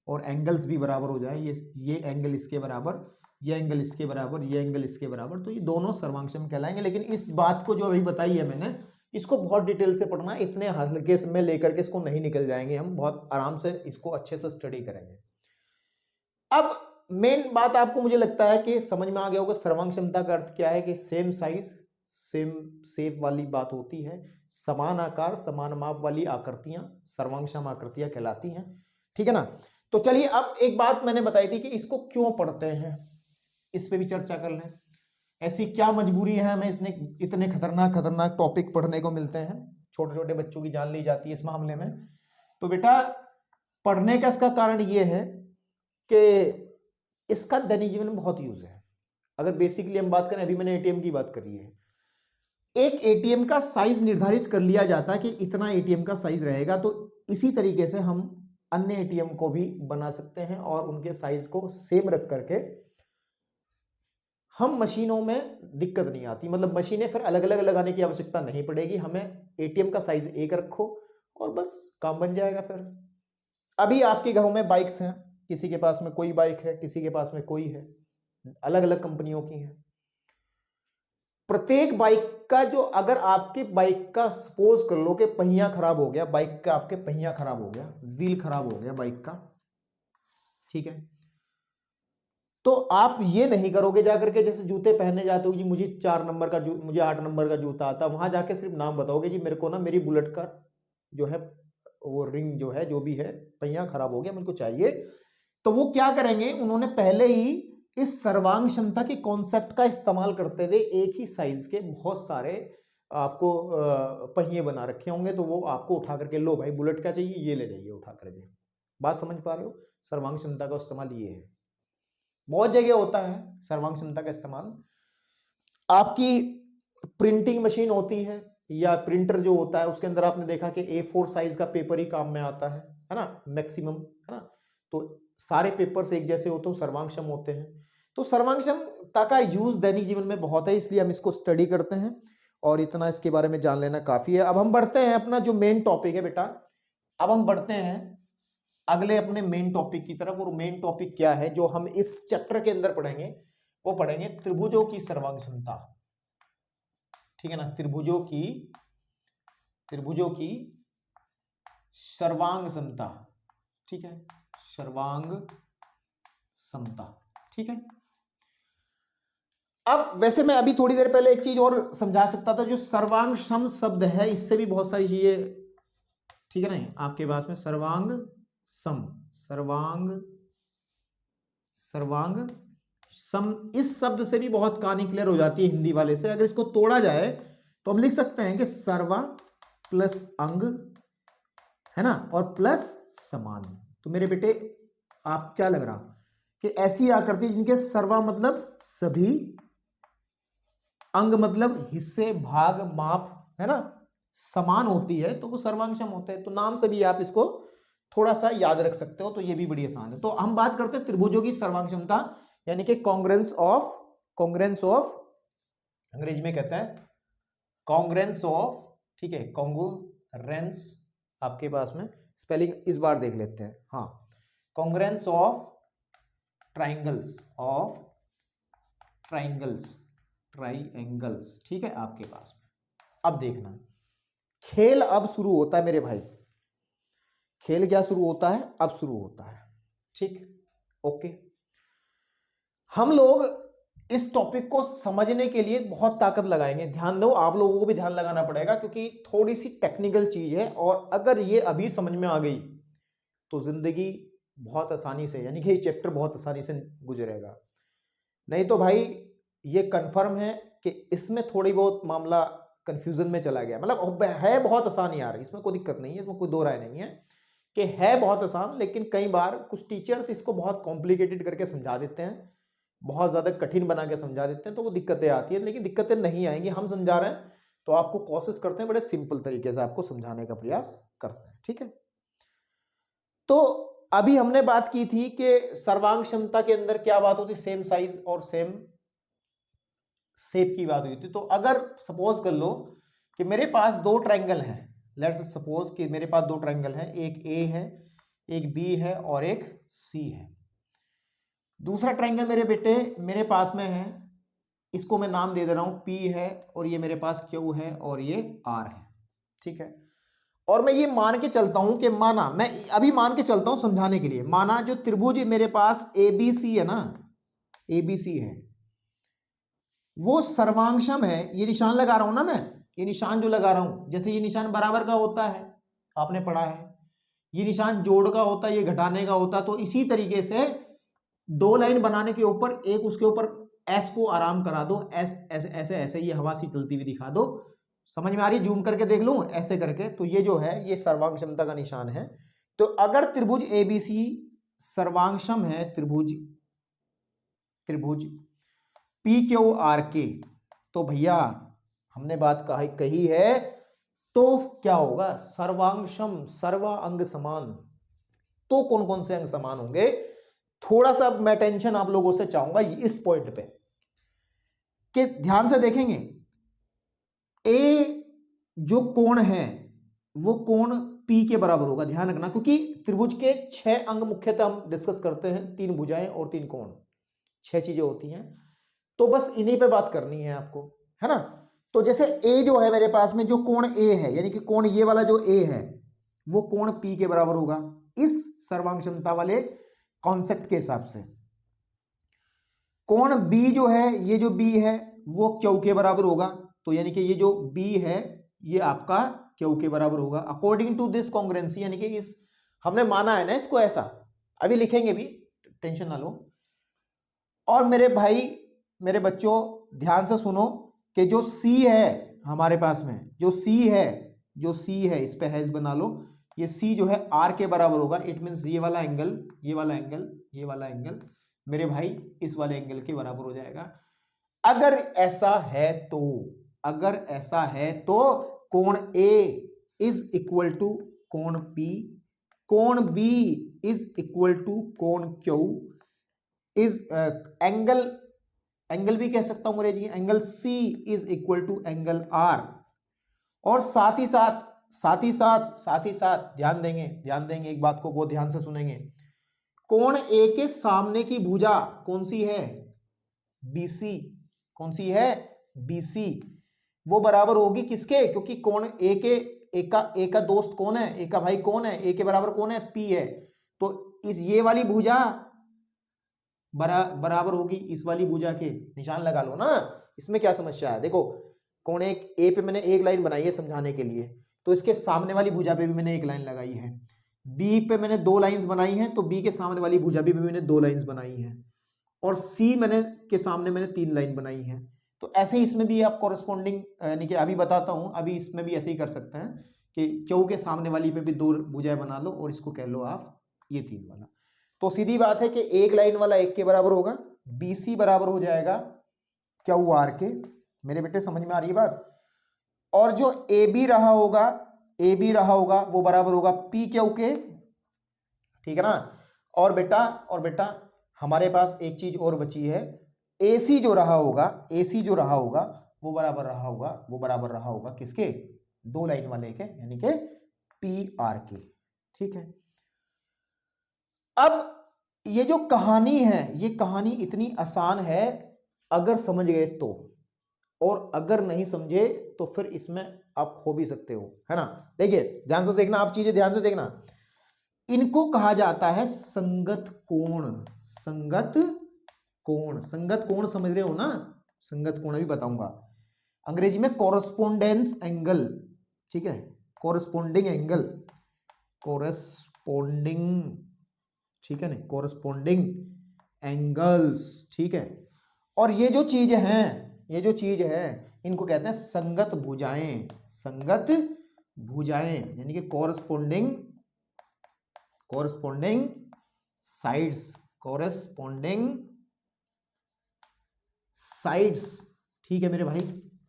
और एंगल्स भी बराबर हो जाए, ये एंगल इसके बराबर, ये एंगल इसके बराबर, ये एंगल इसके बराबर, तो ये दोनों सर्वांगसम कहलाएंगे। लेकिन इस बात को जो अभी बताई है मैंने, इसको बहुत डिटेल से पढ़ना, इतने हल्के में लेकर के इसको नहीं निकल जाएंगे, हम बहुत आराम से इसको अच्छे से स्टडी करेंगे। अब मेन बात आपको मुझे लगता है कि समझ में आ गया होगा, सर्वांग क्षमता का अर्थ क्या है कि सेम साइज सेम शेप वाली बात होती है, समान आकार समान माप वाली आकृतियां सर्वांगसम आकृतियां कहलाती हैं, ठीक है ना। तो चलिए अब एक बात मैंने बताई थी कि इसको क्यों पढ़ते हैं, इस पे भी चर्चा कर लें। ऐसी क्या मजबूरी है हमें इतने खतरनाक टॉपिक पढ़ने को मिलते हैं, छोटे छोटे बच्चों की जान ली जाती है इस मामले में। तो बेटा पढ़ने का इसका कारण यह है कि इसका दैनिक जीवन में बहुत यूज है। अगर बेसिकली हम बात करें, अभी मैंने एटीएम की बात करी है, एक एटीएम का साइज निर्धारित कर लिया जाता है कि इतना एटीएम का साइज रहेगा, तो इसी तरीके से हम अन्य एटीएम को भी बना सकते हैं और उनके साइज को सेम रख करके हम मशीनों में दिक्कत नहीं आती, मतलब मशीनें फिर अलग अलग लगाने की आवश्यकता नहीं पड़ेगी, हमें एटीएम का साइज एक रखो और बस काम बन जाएगा। फिर अभी आपके घरों में बाइक्स हैं, किसी के पास में कोई बाइक है, किसी के पास में कोई है, अलग अलग कंपनियों की है। प्रत्येक बाइक का जो, अगर आपके बाइक का सपोज कर लो कि पहिया खराब हो गया, बाइक का आपके पहिया खराब हो गया, व्हील खराब हो गया बाइक का, ठीक है, तो आप ये नहीं करोगे जाकर के जैसे जूते पहनने जाते हो जी, मुझे 4 नंबर का मुझे 8 नंबर का जूता आता, वहां जाके सिर्फ नाम बताओगे जी मेरे को ना मेरी बुलेट का जो है वो रिंग जो है जो भी है पहिया खराब हो गया मुझको चाहिए। तो वो क्या करेंगे, उन्होंने पहले ही इस सर्वांग क्षमता के कॉन्सेप्ट का इस्तेमाल करते हुए एक ही साइज के बहुत सारे आपको पहिए बना रखे होंगे, तो वो आपको उठा करके, लो भाई बुलेट क्या चाहिए ये ले जाइए उठा करके, बात समझ पा रहे हो? सर्वांग क्षमता का इस्तेमाल ये है, बहुत जगह होता है सर्वांग क्षमता का इस्तेमाल। आपकी प्रिंटिंग मशीन होती है या प्रिंटर जो होता है उसके अंदर आपने देखा कि A4 साइज का पेपर ही काम में आता है ना, मैक्सिमम, है ना। तो सारे पेपर्स एक जैसे होते हैं, सर्वांगक्षम होते हैं। तो सर्वांगक्षमता का यूज दैनिक जीवन में बहुत है, इसलिए हम इसको स्टडी करते हैं और इतना इसके बारे में जान लेना काफी है। अब हम बढ़ते हैं अपना जो मेन टॉपिक है बेटा, अब हम बढ़ते हैं अगले अपने मेन टॉपिक की तरफ। और मेन टॉपिक क्या है जो हम इस चैप्टर के अंदर पढ़ेंगे, वो पढ़ेंगे त्रिभुजों की सर्वांग क्षमता, ठीक है ना। त्रिभुजों की सर्वांग क्षमता, ठीक है, सर्वांग क्षमता, ठीक है। अब वैसे मैं अभी थोड़ी देर पहले एक चीज और समझा सकता था, जो सर्वांगक्षम शब्द है इससे भी बहुत सारी चीजें, ठीक है ना, आपके पास में सर्वांग सम, इस शब्द से भी बहुत कहानी क्लियर हो जाती है हिंदी वाले से। अगर इसको तोड़ा जाए तो हम लिख सकते हैं कि सर्वा प्लस अंग, है ना, और प्लस समान। तो मेरे बेटे आप क्या लग रहा कि ऐसी आकृति जिनके सर्वा मतलब सभी, अंग मतलब हिस्से, भाग, माप, है ना, समान होती है तो वो सर्वांगक्षम होते हैं। तो नाम से भी आप इसको थोड़ा सा याद रख सकते हो, तो ये भी बड़ी आसान है। तो हम बात करते हैं त्रिभुजों की सर्वांगक्षमता, यानी कि कॉन्ग्रुएंस ऑफ, अंग्रेजी में कहते हैं कॉन्ग्रुएंस ऑफ, ठीक है, कॉन्ग्रुएंस, आपके पास में स्पेलिंग इस बार देख लेते हैं, हाँ, कॉन्ग्रुएंस ऑफ ट्राइंगल्स, ठीक है, आपके पास में। अब देखना, खेल अब शुरू होता है मेरे भाई, खेल क्या शुरू होता है? अब शुरू होता है, ठीक, ओके। हम लोग इस टॉपिक को समझने के लिए बहुत ताकत लगाएंगे, ध्यान दो, आप लोगों को भी ध्यान लगाना पड़ेगा क्योंकि थोड़ी सी टेक्निकल चीज है, और अगर ये अभी समझ में आ गई तो जिंदगी बहुत आसानी से, यानी कि ये चैप्टर बहुत आसानी से गुजरेगा। नहीं तो भाई ये कंफर्म है कि इसमें थोड़ी बहुत मामला कंफ्यूजन में चला गया, मतलब है बहुत आसान यार, इसमें कोई दिक्कत नहीं है, इसमें कोई दो राय नहीं है कि है बहुत आसान, लेकिन कई बार कुछ टीचर्स इसको बहुत कॉम्प्लिकेटेड करके समझा देते हैं, बहुत ज्यादा कठिन बना के समझा देते हैं, तो वो दिक्कतें आती है। लेकिन दिक्कतें नहीं आएंगी, हम समझा रहे हैं तो आपको कोशिश करते हैं बड़े सिंपल तरीके से आपको समझाने का प्रयास करते हैं, ठीक है। तो अभी हमने बात की थी कि सर्वांग क्षमता के अंदर क्या बात होती, सेम साइज और सेम शेप की बात हुई थी। तो अगर सपोज कर लो कि मेरे पास दो ट्रायंगल हैं, लेट्स सपोज कि मेरे पास दो ट्रायंगल हैं, एक ए है, एक बी है और एक सी है। दूसरा ट्रायंगल मेरे बेटे मेरे पास में है, इसको मैं नाम दे दे रहा हूं पी है, और ये मेरे पास क्यू है और ये आर है, ठीक है। और मैं ये मान के चलता हूं कि माना, मैं अभी मान के चलता हूं समझाने के लिए, माना जो त्रिभुज मेरे पास एबीसी है ना, एबीसी है, वो सर्वांगक्षम है। ये निशान लगा रहा हूं ना मैं, ये निशान जो लगा रहा हूं, जैसे ये निशान बराबर का होता है, आपने पढ़ा है, ये निशान जोड़ का होता है, ये घटाने का होता है। तो इसी तरीके से दो लाइन बनाने के ऊपर एक उसके ऊपर एस को आराम करा दो, एस ऐसे ऐसे ऐसे, ये हवा सी चलती हुई दिखा दो, समझ में आ रही है? जूम करके देख लूं ऐसे करके, तो ये जो है ये सर्वांगक्षमता का निशान है। तो अगर त्रिभुज एबीसी सर्वांगक्षम है, त्रिभुज पी क्यू आर के, तो भैया हमने बात कही है, तो क्या होगा? सर्वांगक्षम, सर्वा अंग समान। तो कौन कौन से अंग समान होंगे? थोड़ा सा मैं टेंशन आप लोगों से चाहूंगा इस पॉइंट पे कि ध्यान से देखेंगे, ए जो कोण है वो कोण पी के बराबर होगा, ध्यान रखना, क्योंकि त्रिभुज के 6 अंग मुख्यतः हम डिस्कस करते हैं, 3 भुजाएं और 3 कोण, 6 चीजें होती हैं, तो बस इन्हीं पे बात करनी है आपको, है ना। तो जैसे ए जो है मेरे पास में, जो कोण ए है, यानी कि कोण ये वाला जो ए है वो कोण पी के बराबर होगा इस सर्वांगक्षमता वाले कॉन्सेप्ट के हिसाब से। कोण बी जो है, ये जो बी है वो क्यू के बराबर होगा, तो यानी कि ये जो बी है ये आपका क्यू के बराबर होगा अकॉर्डिंग टू दिस कॉन्ग्रुएंसी, यानी कि इस हमने माना है ना इसको ऐसा, अभी लिखेंगे भी, टेंशन ना लो। और मेरे भाई मेरे बच्चों ध्यान से सुनो कि जो सी है हमारे पास में, जो सी है इस पे हैश बना लो, ये सी जो है आर के बराबर होगा। इट मीन्स ये वाला एंगल, ये वाला एंगल, ये वाला एंगल मेरे भाई इस वाले एंगल के बराबर हो जाएगा। अगर ऐसा है तो, अगर ऐसा है तो कोण ए इज इक्वल टू कोण पी, कोण बी इज इक्वल टू कोण क्यू, इज एंगल भी कह सकता हूं अंग्रेजी, angle C is equal to angle R. और साथ ही साथ ध्यान देंगे एक बात को बहुत ध्यान से सुनेंगे। कोण ए के सामने की भुजा कौन सी है? बीसी। कौन सी है? बीसी। वो बराबर होगी किसके? क्योंकि कोण ए के ए का दोस्त कौन है? ए का भाई कौन है? ए के बराबर कौन है? पी है। तो इस ये वाली भुजा बराबर होगी इस वाली भुजा के। निशान लगा लो ना, इसमें क्या समस्या है? देखो कोण एक ए पे मैंने एक लाइन बनाई है समझाने के लिए, तो इसके सामने वाली भुजा पे भी मैंने एक लाइन लगाई है। बी पे मैंने दो लाइंस बनाई हैं, तो बी के सामने वाली भुजा पे भी मैंने दो लाइंस बनाई हैं। और सी के सामने मैंने तीन लाइन बनाई है। तो ऐसे ही इसमें भी आप कॉरेस्पॉन्डिंग, यानी कि अभी बताता हूं, अभी इसमें भी ऐसे ही कर सकते हैं कि क्यू के सामने वाली पे भी दो भुजाएं बना लो और इसको कह लो आप ये तीन वाला। तो सीधी बात है कि एक लाइन वाला एक के बराबर होगा, बीसी बराबर हो जाएगा क्यू आर के। मेरे बेटे समझ में आ रही है बात? और जो ए बी रहा होगा वो बराबर होगा पी क्यू के, ठीक है ना। और बेटा हमारे पास एक चीज और बची है, एसी जो रहा होगा वो बराबर रहा होगा किसके? दो लाइन वाले के, यानी के पी आर के। ठीक है। अब ये जो कहानी है, ये कहानी इतनी आसान है अगर समझ गए तो, और अगर नहीं समझे तो फिर इसमें आप खो भी सकते हो, है ना। देखिए ध्यान से देखना, आप चीजें ध्यान से देखना। इनको कहा जाता है संगत कोण। संगत कोण समझ रहे हो ना? संगत कोण भी बताऊंगा अंग्रेजी में कॉरेस्पोंडेंस एंगल, ठीक है। कॉरेस्पोंडिंग एंगल, ठीक है ना, कॉरेस्पोंडिंग एंगल्स, ठीक है। और ये जो चीज है इनको कहते हैं संगत भुजाएं। संगत भुजाएं यानी कि कॉरेस्पोंडिंग साइड्स, ठीक है मेरे भाई,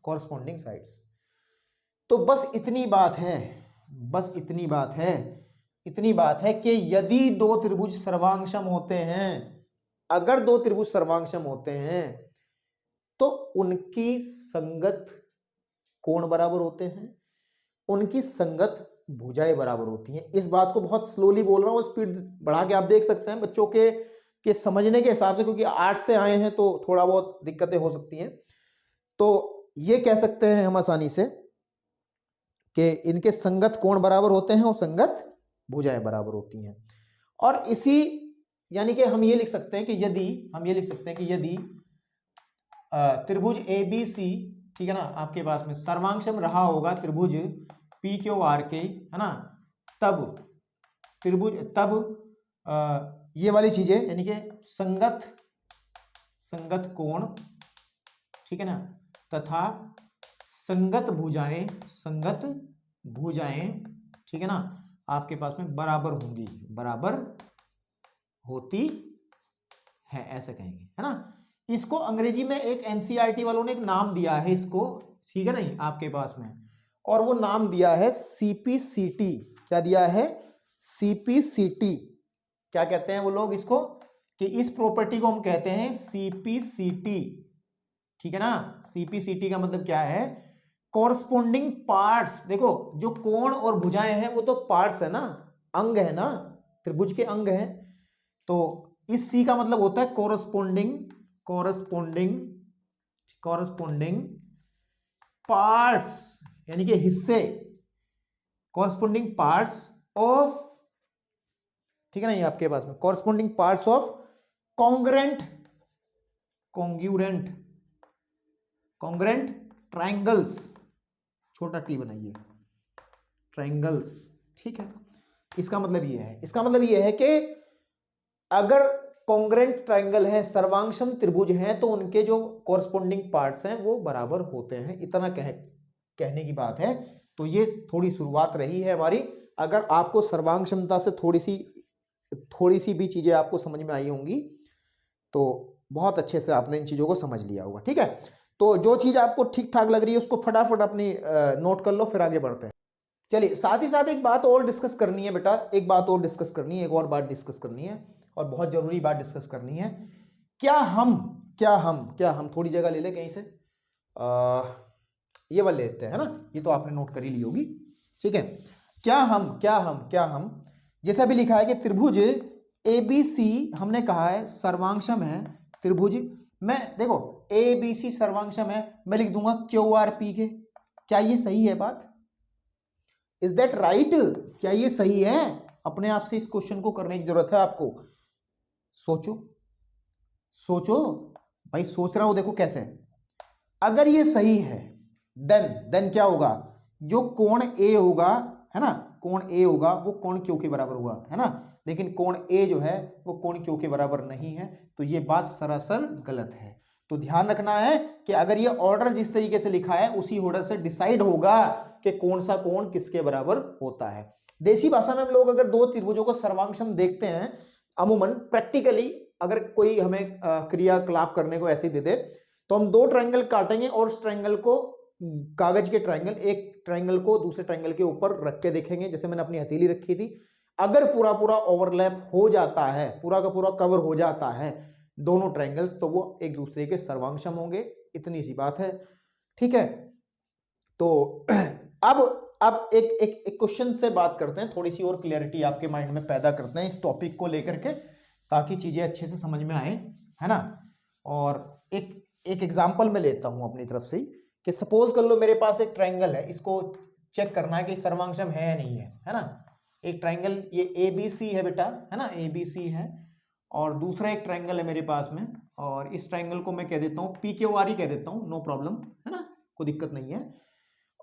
कॉरेस्पोंडिंग साइड्स। तो बस इतनी बात है कि यदि दो त्रिभुज सर्वांगसम होते हैं, अगर दो त्रिभुज सर्वांगसम होते हैं तो उनकी संगत कोण बराबर होते हैं, उनकी संगत भुजाएं बराबर होती हैं। इस बात को बहुत स्लोली बोल रहा हूं, स्पीड बढ़ा के आप देख सकते हैं बच्चों के समझने के हिसाब से, क्योंकि आर्ट से आए हैं तो थोड़ा बहुत दिक्कतें हो सकती हैं। तो ये कह सकते हैं हम आसानी से कि इनके संगत कोण बराबर होते हैं और संगत भुजाएं बराबर होती हैं। और इसी यानी कि हम ये लिख सकते हैं कि यदि त्रिभुज ए बी सी, ठीक है ना, आपके पास में सर्वांगसम रहा होगा त्रिभुज पी क्यू आर के, है ना, तब ये वाली चीजें यानी कि संगत कोण, ठीक है ना, तथा संगत भुजाएं, ठीक है ना, आपके पास में बराबर होती है, ऐसे कहेंगे, है ना। इसको अंग्रेजी में एक एनसीईआरटी वालों ने एक नाम दिया है इसको, ठीक है नहीं, आपके पास में, और वो नाम दिया है सीपीसीटी। क्या दिया है? सीपीसीटी। क्या कहते हैं वो लोग इसको? कि इस प्रॉपर्टी को हम कहते हैं सीपीसीटी, ठीक है ना। सीपीसीटी का मतलब क्या है? Corresponding parts. देखो जो कोण और भुजाएं हैं वो तो पार्ट्स है ना, अंग है ना, त्रिभुज के अंग है। तो इस सी का मतलब होता है कॉरस्पॉन्डिंग पार्ट्स, यानी कि हिस्से, कॉरस्पॉन्डिंग पार्ट्स ऑफ, ठीक है ना, ये आपके पास में corresponding parts of congruent triangles, छोटा टी बनाइए, ट्राइंगल्स, ठीक है। इसका मतलब ये है कि अगर कॉन्ग्रुएंट ट्राइंगल है, सर्वांगसम त्रिभुज हैं, तो उनके जो कॉरस्पॉन्डिंग पार्ट्स हैं वो बराबर होते हैं। इतना कहने की बात है। तो ये थोड़ी शुरुआत रही है हमारी अगर आपको सर्वांग क्षमता से थोड़ी सी भी चीजें आपको समझ में आई होंगी तो बहुत अच्छे से आपने इन चीजों को समझ लिया होगा। ठीक है, तो जो चीज आपको ठीक ठाक लग रही है उसको फटाफट अपनी नोट कर लो, फिर आगे बढ़ते हैं। चलिए, साथ ही साथ एक बात और डिस्कस करनी है बेटा, एक बात और डिस्कस करनी है, एक और बात डिस्कस करनी है और बहुत जरूरी बात डिस्कस करनी है। क्या हम थोड़ी जगह ले लें कहीं से, ये वाले लेते हैं ना, ये तो आपने नोट कर ही ली होगी। ठीक है, क्या हम जैसा भी लिखा है कि त्रिभुज ABC हमने कहा है सर्वांगसम है, त्रिभुज मैं देखो ABC सर्वांगसम है, मैं लिख दूंगा QRP के। क्या ये सही है बात? Is that right? क्या ये सही है? अपने आप से इस क्वेश्चन को करने की जरूरत है आपको। सोचो सोचो भाई, सोच रहा हूं, देखो कैसे। अगर ये सही है देन क्या होगा, जो कोण A होगा, है ना, कोण A होगा वो कोण Q के बराबर होगा, है ना, लेकिन कोण A जो है वो कोण Q के बराबर नहीं है, तो ये बात सरासर गलत है। तो ध्यान रखना है कि अगर ये ऑर्डर जिस तरीके से लिखा है उसी ऑर्डर से डिसाइड होगा कि कौन सा कोण किसके बराबर होता है। देसी भाषा में हम लोग अगर दो त्रिभुजों को सर्वांगसम देखते हैं, अमूमन प्रैक्टिकली अगर कोई हमें क्रियाकलाप करने को ऐसे दे दे तो हम दो ट्रायंगल काटेंगे और उस ट्रायंगल को, कागज के ट्रायंगल, एक ट्रायंगल को दूसरे ट्रायंगल के ऊपर रख के देखेंगे, जैसे मैंने अपनी हथेली रखी थी। अगर पूरा पूरा ओवरलैप हो जाता है, पूरा का पूरा कवर हो जाता है दोनों ट्रायंगल्स, तो वो एक दूसरे के सर्वांगसम होंगे। इतनी सी बात है। ठीक है, तो अब एक क्वेश्चन से बात करते हैं, थोड़ी सी और क्लियरिटी आपके माइंड में पैदा करते हैं इस टॉपिक को लेकर के, ताकि चीजें अच्छे से समझ में आए, है ना। और एक एग्जांपल मैं लेता हूं अपनी तरफ से कि सपोज कर लो मेरे पास एक ट्रायंगल है, इसको चेक करना है कि सर्वांगसम है या नहीं है ना। एक ट्रायंगल ये ABC है बेटा, है ना, ABC है, और दूसरा एक ट्रायंगल है मेरे पास में, और इस ट्रायंगल को मैं कह देता हूँ PQR ही कह देता हूँ, नो प्रॉब्लम, है ना, कोई दिक्कत नहीं है।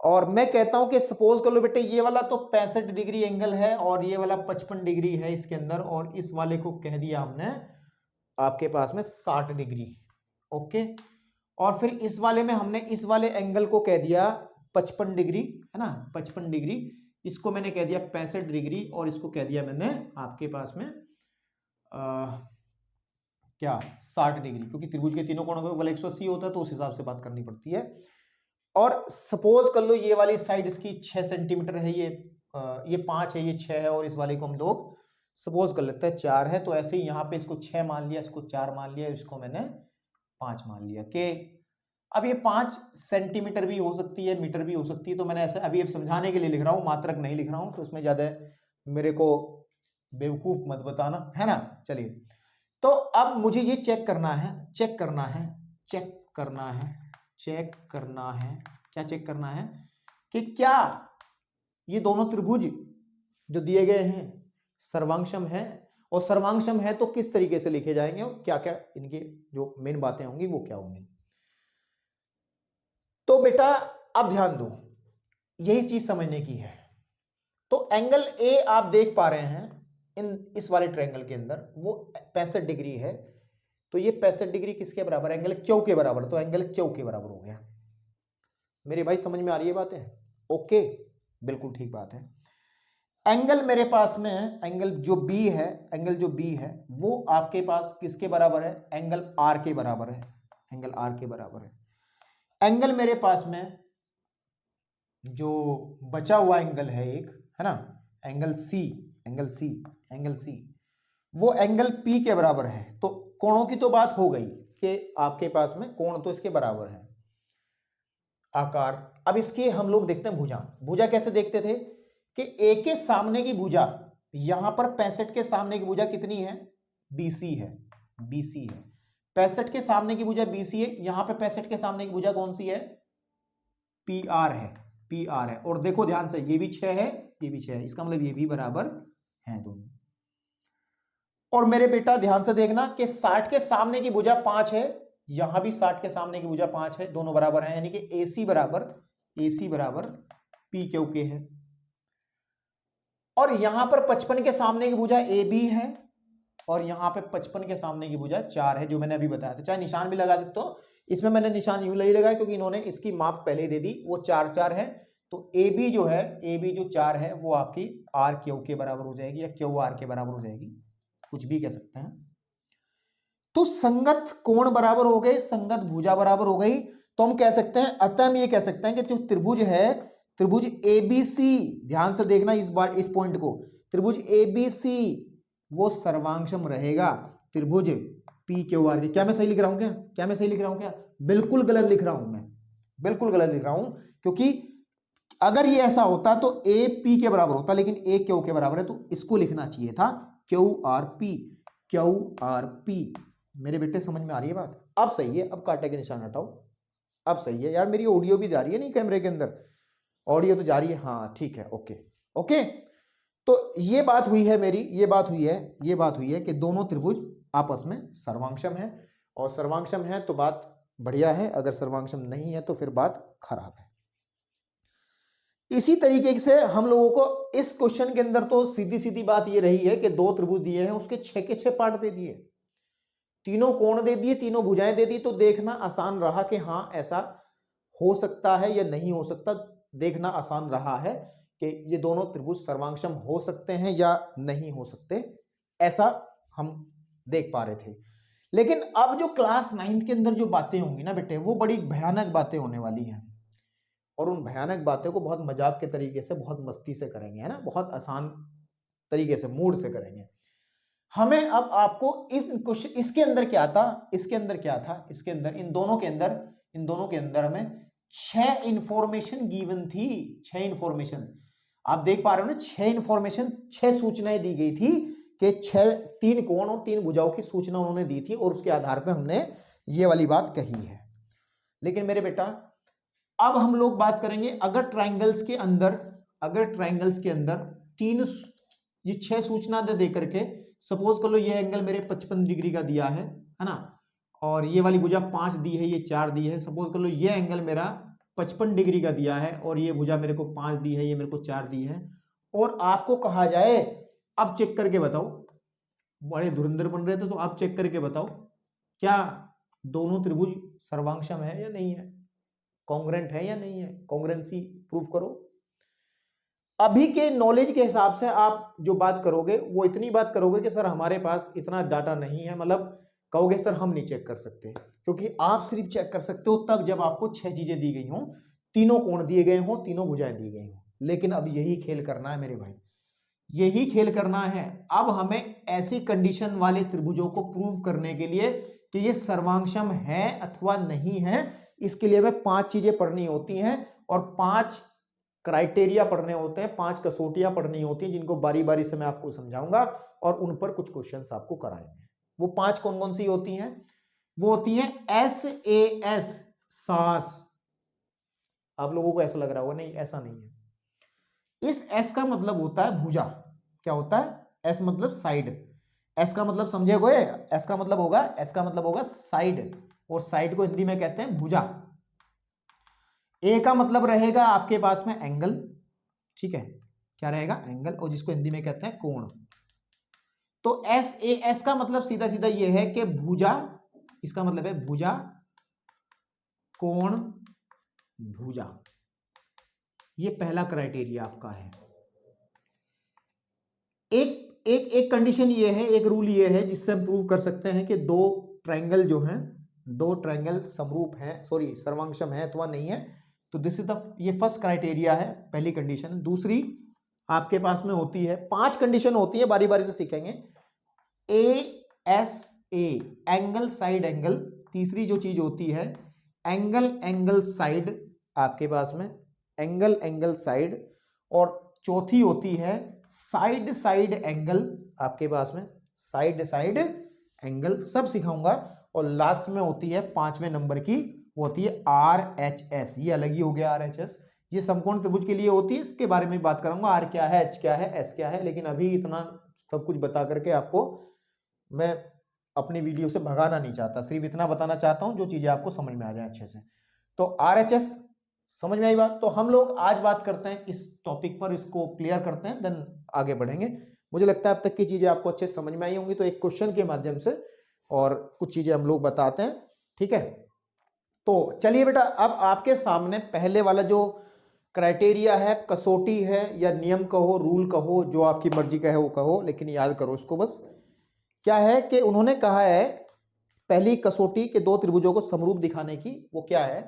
और मैं कहता हूं कि सपोज कर लो बेटे ये वाला तो 65 डिग्री एंगल है और ये वाला 55 डिग्री है इसके अंदर, और इस वाले को कह दिया हमने आपके पास में 60 डिग्री। ओके, और फिर इस वाले में हमने इस वाले एंगल को कह दिया 55 डिग्री, है ना, 55 डिग्री, इसको मैंने कह दिया 65 डिग्री, और इसको कह दिया मैंने आपके पास में क्या 60 डिग्री, क्योंकि त्रिभुज के तीनों कोणों का बल 180 होता है तो उस हिसाब से बात करनी पड़ती है। और सपोज कर लो ये वाली साइड इसकी 6 सेंटीमीटर है, ये 5 है, ये 6 है, और इस वाले को हम लोग सपोज कर लेते हैं 4 है, तो ऐसे ही यहाँ पे इसको 6 मान लिया, इसको 4 मान लिया, इसको मैंने 5 मान लिया। कि अब ये 5 सेंटीमीटर भी हो सकती है, मीटर भी हो सकती है, तो मैंने ऐसे अभी समझाने के लिए लिख रहा हूँ, मात्रक नहीं लिख रहा हूँ, तो उसमें ज्यादा मेरे को बेवकूफ मत बताना, है ना। चलिए, तो अब मुझे ये चेक करना है, चेक करना है क्या चेक करना है कि क्या ये दोनों त्रिभुज जो दिए गए हैं सर्वांगसम है, और सर्वांगसम है तो किस तरीके से लिखे जाएंगे और क्या क्या इनके जो मेन बातें होंगी वो क्या होंगी। तो बेटा अब ध्यान दो, यही चीज समझने की है। तो एंगल A आप देख पा रहे हैं इस वाले ट्रायंगल के अंदर वो 65 डिग्री है, तो ये 65 डिग्री किसके बराबर है, एंगल Q के बराबर, तो एंगल Q के बराबर हो गया। मेरे भाई समझ में आ रही है बातें? ओके, बिल्कुल ठीक बात है। एंगल मेरे पास में एंगल जो B है वो आपके पास किसके बराबर है, एंगल R के बराबर है, एंगल R के बराबर है। एंगल मेरे पास में जो बचा हुआ एंगल है एक, है ना, एंगल C, वो एंगल P के बराबर है। तो कोणों की तो बात हो गई कि आपके पास में कोण तो इसके बराबर है। आकार, अब इसके हम लोग देखते हैं भुजा कैसे देखते थे कि A के सामने की भुजा, यहां पर 65 के सामने की भुजा कितनी है, BC है, 65 के सामने की भुजा BC है, यहां पे 65 के सामने की भुजा कौन सी है, PR है, और देखो ध्यान से ये भी 6 है, ये भी 6 है, इसका मतलब ये भी बराबर है दोनों। और मेरे बेटा ध्यान से देखना कि 60 के सामने की भुजा 5 है, यहां भी 60 के सामने की भुजा 5 है, दोनों बराबर हैं, यानी कि AC बराबर PQK है। और यहां पर 55 के सामने की भुजा AB है, और यहां पे 55 के सामने की भुजा 4 है, जो मैंने अभी बताया था। चाहे निशान भी लगा सकते हो, इसमें मैंने निशान यूं नहीं लगाया क्योंकि इन्होंने इसकी माप पहले ही दे दी, वो 4 4 है, तो ए बी जो है, ए बी जो 4 है वो आपकी आर क्यू के बराबर हो जाएगी या क्यू आर के बराबर हो जाएगी, कुछ भी कह सकते हैं। तो संगत कोण बराबर हो गए, संगत भुजा बराबर हो गई, तो हम कह सकते हैं, अतः हम ये कह सकते हैं कि जो त्रिभुज है, त्रिभुज एबीसी, ध्यान से देखना इस बार इस पॉइंट को, त्रिभुज एबीसी वो सर्वांगसम रहेगा त्रिभुज पी क्यू आर के। क्या मैं सही लिख रहा हूं क्या मैं सही लिख रहा हूं क्या? बिल्कुल गलत लिख रहा हूं मैं, बिल्कुल गलत लिख रहा हूं, क्योंकि अगर ये ऐसा होता तो ए पी के बराबर होता, लेकिन ए क्यू के बराबर है, तो इसको लिखना चाहिए था Q R P, Q R P. मेरे बेटे समझ में आ रही है बात? अब सही है, अब कांटे के निशान हटाओ, अब सही है यार। मेरी ऑडियो भी जा रही है नहीं कैमरे के अंदर, ऑडियो तो जा रही है, हाँ ठीक है, ओके ओके। तो ये बात हुई है मेरी, ये बात हुई है कि दोनों त्रिभुज आपस में सर्वांगसम है, और सर्वांगसम है तो बात बढ़िया है, अगर सर्वांगसम नहीं है तो फिर बात खराब है। इसी तरीके से हम लोगों को इस क्वेश्चन के अंदर तो सीधी सीधी बात ये रही है कि दो त्रिभुज दिए हैं, उसके 6 के 6 पार्ट दे दिए, तीनों कोण दे दिए, तीनों भुजाएं दे दी, तो देखना आसान रहा कि हाँ ऐसा हो सकता है या नहीं हो सकता, देखना आसान रहा है कि ये दोनों त्रिभुज सर्वांगसम हो सकते हैं या नहीं हो सकते, ऐसा हम देख पा रहे थे। लेकिन अब जो क्लास 9th के अंदर जो बातें होंगी ना बेटे, वो बड़ी भयानक बातें होने वाली हैं, और उन भयानक बातों को बहुत मजाक के तरीके से, बहुत मस्ती से करेंगे, है ना, बहुत आसान तरीके से, मूड से करेंगे। हमें अब आपको इसके अंदर क्या था, इसके अंदर क्या था, इसके अंदर इन दोनों के अंदर हमें 6 इंफॉर्मेशन गिवन थी, 6 इंफॉर्मेशन आप देख पा रहे हो ना, 6 इंफॉर्मेशन, 6 सूचनाएं दी गई थी कि 3 कोण और 3 भुजाओं की सूचना उन्होंने दी थी, और उसके आधार पर हमने ये वाली बात कही है। लेकिन मेरे बेटा अब हम लोग बात करेंगे, अगर ट्राइंगल्स के अंदर 3 ये 6 सूचना दे करके, सपोज कर लो ये एंगल मेरे 55 डिग्री का दिया है ना, और ये वाली भुजा 5 दी है, ये 4 दी है, सपोज कर लो ये एंगल मेरा 55 डिग्री का दिया है, और ये भुजा मेरे को 5 दी है, ये मेरे को 4 दी है, और आपको कहा जाए अब चेक करके बताओ, बड़े धुरंधर बन रहे थे तो आप चेक करके बताओ क्या दोनों त्रिभुज सर्वांगसम है या नहीं है, कॉन्ग्रेंट है या नहीं है, कॉन्ग्रेंसी प्रूव करो। अभी के नॉलेज के हिसाब से आप जो बात करोगे वो इतनी बात करोगे कि सर हमारे पास इतना डाटा नहीं है, मतलब कहोगे सर हम नहीं चेक कर सकते, क्योंकि आप सिर्फ चेक कर सकते हो तब जब आपको 6 चीजें दी गई हों, तीनों कोण दिए गए हों, तीनों भुजाएं दी गई हों। लेकिन अब यही खेल करना है मेरे भाई, यही खेल करना है। अब हमें ऐसी कंडीशन वाले त्रिभुजों को प्रूव करने के लिए कि ये सर्वांगसम है अथवा नहीं है, इसके लिए हमें 5 चीजें पढ़नी होती हैं, और 5 क्राइटेरिया पढ़ने होते हैं, 5 कसौटियां पढ़नी होती हैं, जिनको बारी बारी से मैं आपको समझाऊंगा, और उन पर कुछ क्वेश्चंस आपको कराएंगे। वो 5 कौन कौन सी होती हैं? वो होती है SAS, सास। आप लोगों को ऐसा लग रहा होगा, नहीं ऐसा नहीं है। इस S का मतलब होता है भुजा। क्या होता है? S मतलब साइड। S का मतलब समझे गए? S का मतलब होगा साइड, और साइड को हिंदी में कहते हैं भुजा। A का मतलब रहेगा आपके पास में एंगल, ठीक है, क्या रहेगा? एंगल, और जिसको हिंदी में कहते हैं कोण। तो SAS का मतलब सीधा सीधा ये है कि भुजा, इसका मतलब है भुजा, कोण, भुजा। ये पहला क्राइटेरिया आपका है। एक कंडीशन ये है, एक रूल ये है जिससे हम प्रूव कर सकते हैं कि दो ट्रायंगल जो हैं, दो ट्रायंगल समरूप हैं, सॉरी सर्वांगसम है अथवा नहीं है। तो दिस इज द, ये फर्स्ट क्राइटेरिया है, पहली कंडीशन। दूसरी आपके पास में होती है, 5 कंडीशन होती है, बारी बारी से सीखेंगे। ASA, angle side angle. तीसरी जो चीज होती है एंगल साइड, आपके पास में एंगल साइड। और चौथी होती है साइड एंगल, आपके पास में साइड एंगल, सब सिखाऊंगा। और लास्ट में होती है 5वें नंबर की, वो होती है RHS। ये अलग ही हो गया RHS, ये समकोण त्रिभुज के लिए होती है, इसके बारे में बात करूंगा। R क्या है, H क्या है, S क्या है, लेकिन अभी इतना सब कुछ बता करके आपको मैं अपनी वीडियो से भगाना नहीं चाहता, सिर्फ इतना बताना चाहता हूं जो चीजें आपको समझ में आ जाए अच्छे से। तो RHS समझ में आई बात? तो हम लोग आज बात करते हैं इस टॉपिक पर, इसको क्लियर करते हैं, देन आगे बढ़ेंगे। मुझे लगता है अब तक की चीजें आपको अच्छे समझ में आई होंगी, तो एक क्वेश्चन के माध्यम से और कुछ चीजें हम लोग बताते हैं, ठीक है। तो चलिए बेटा, अब आपके सामने पहले वाला जो क्राइटेरिया है, कसौटी है, या नियम कहो, रूल कहो, जो आपकी मर्जी का है वो कहो, लेकिन याद करो इसको बस। क्या है कि उन्होंने कहा है पहली कसौटी के दो त्रिभुजों को समरूप दिखाने की, वो क्या है,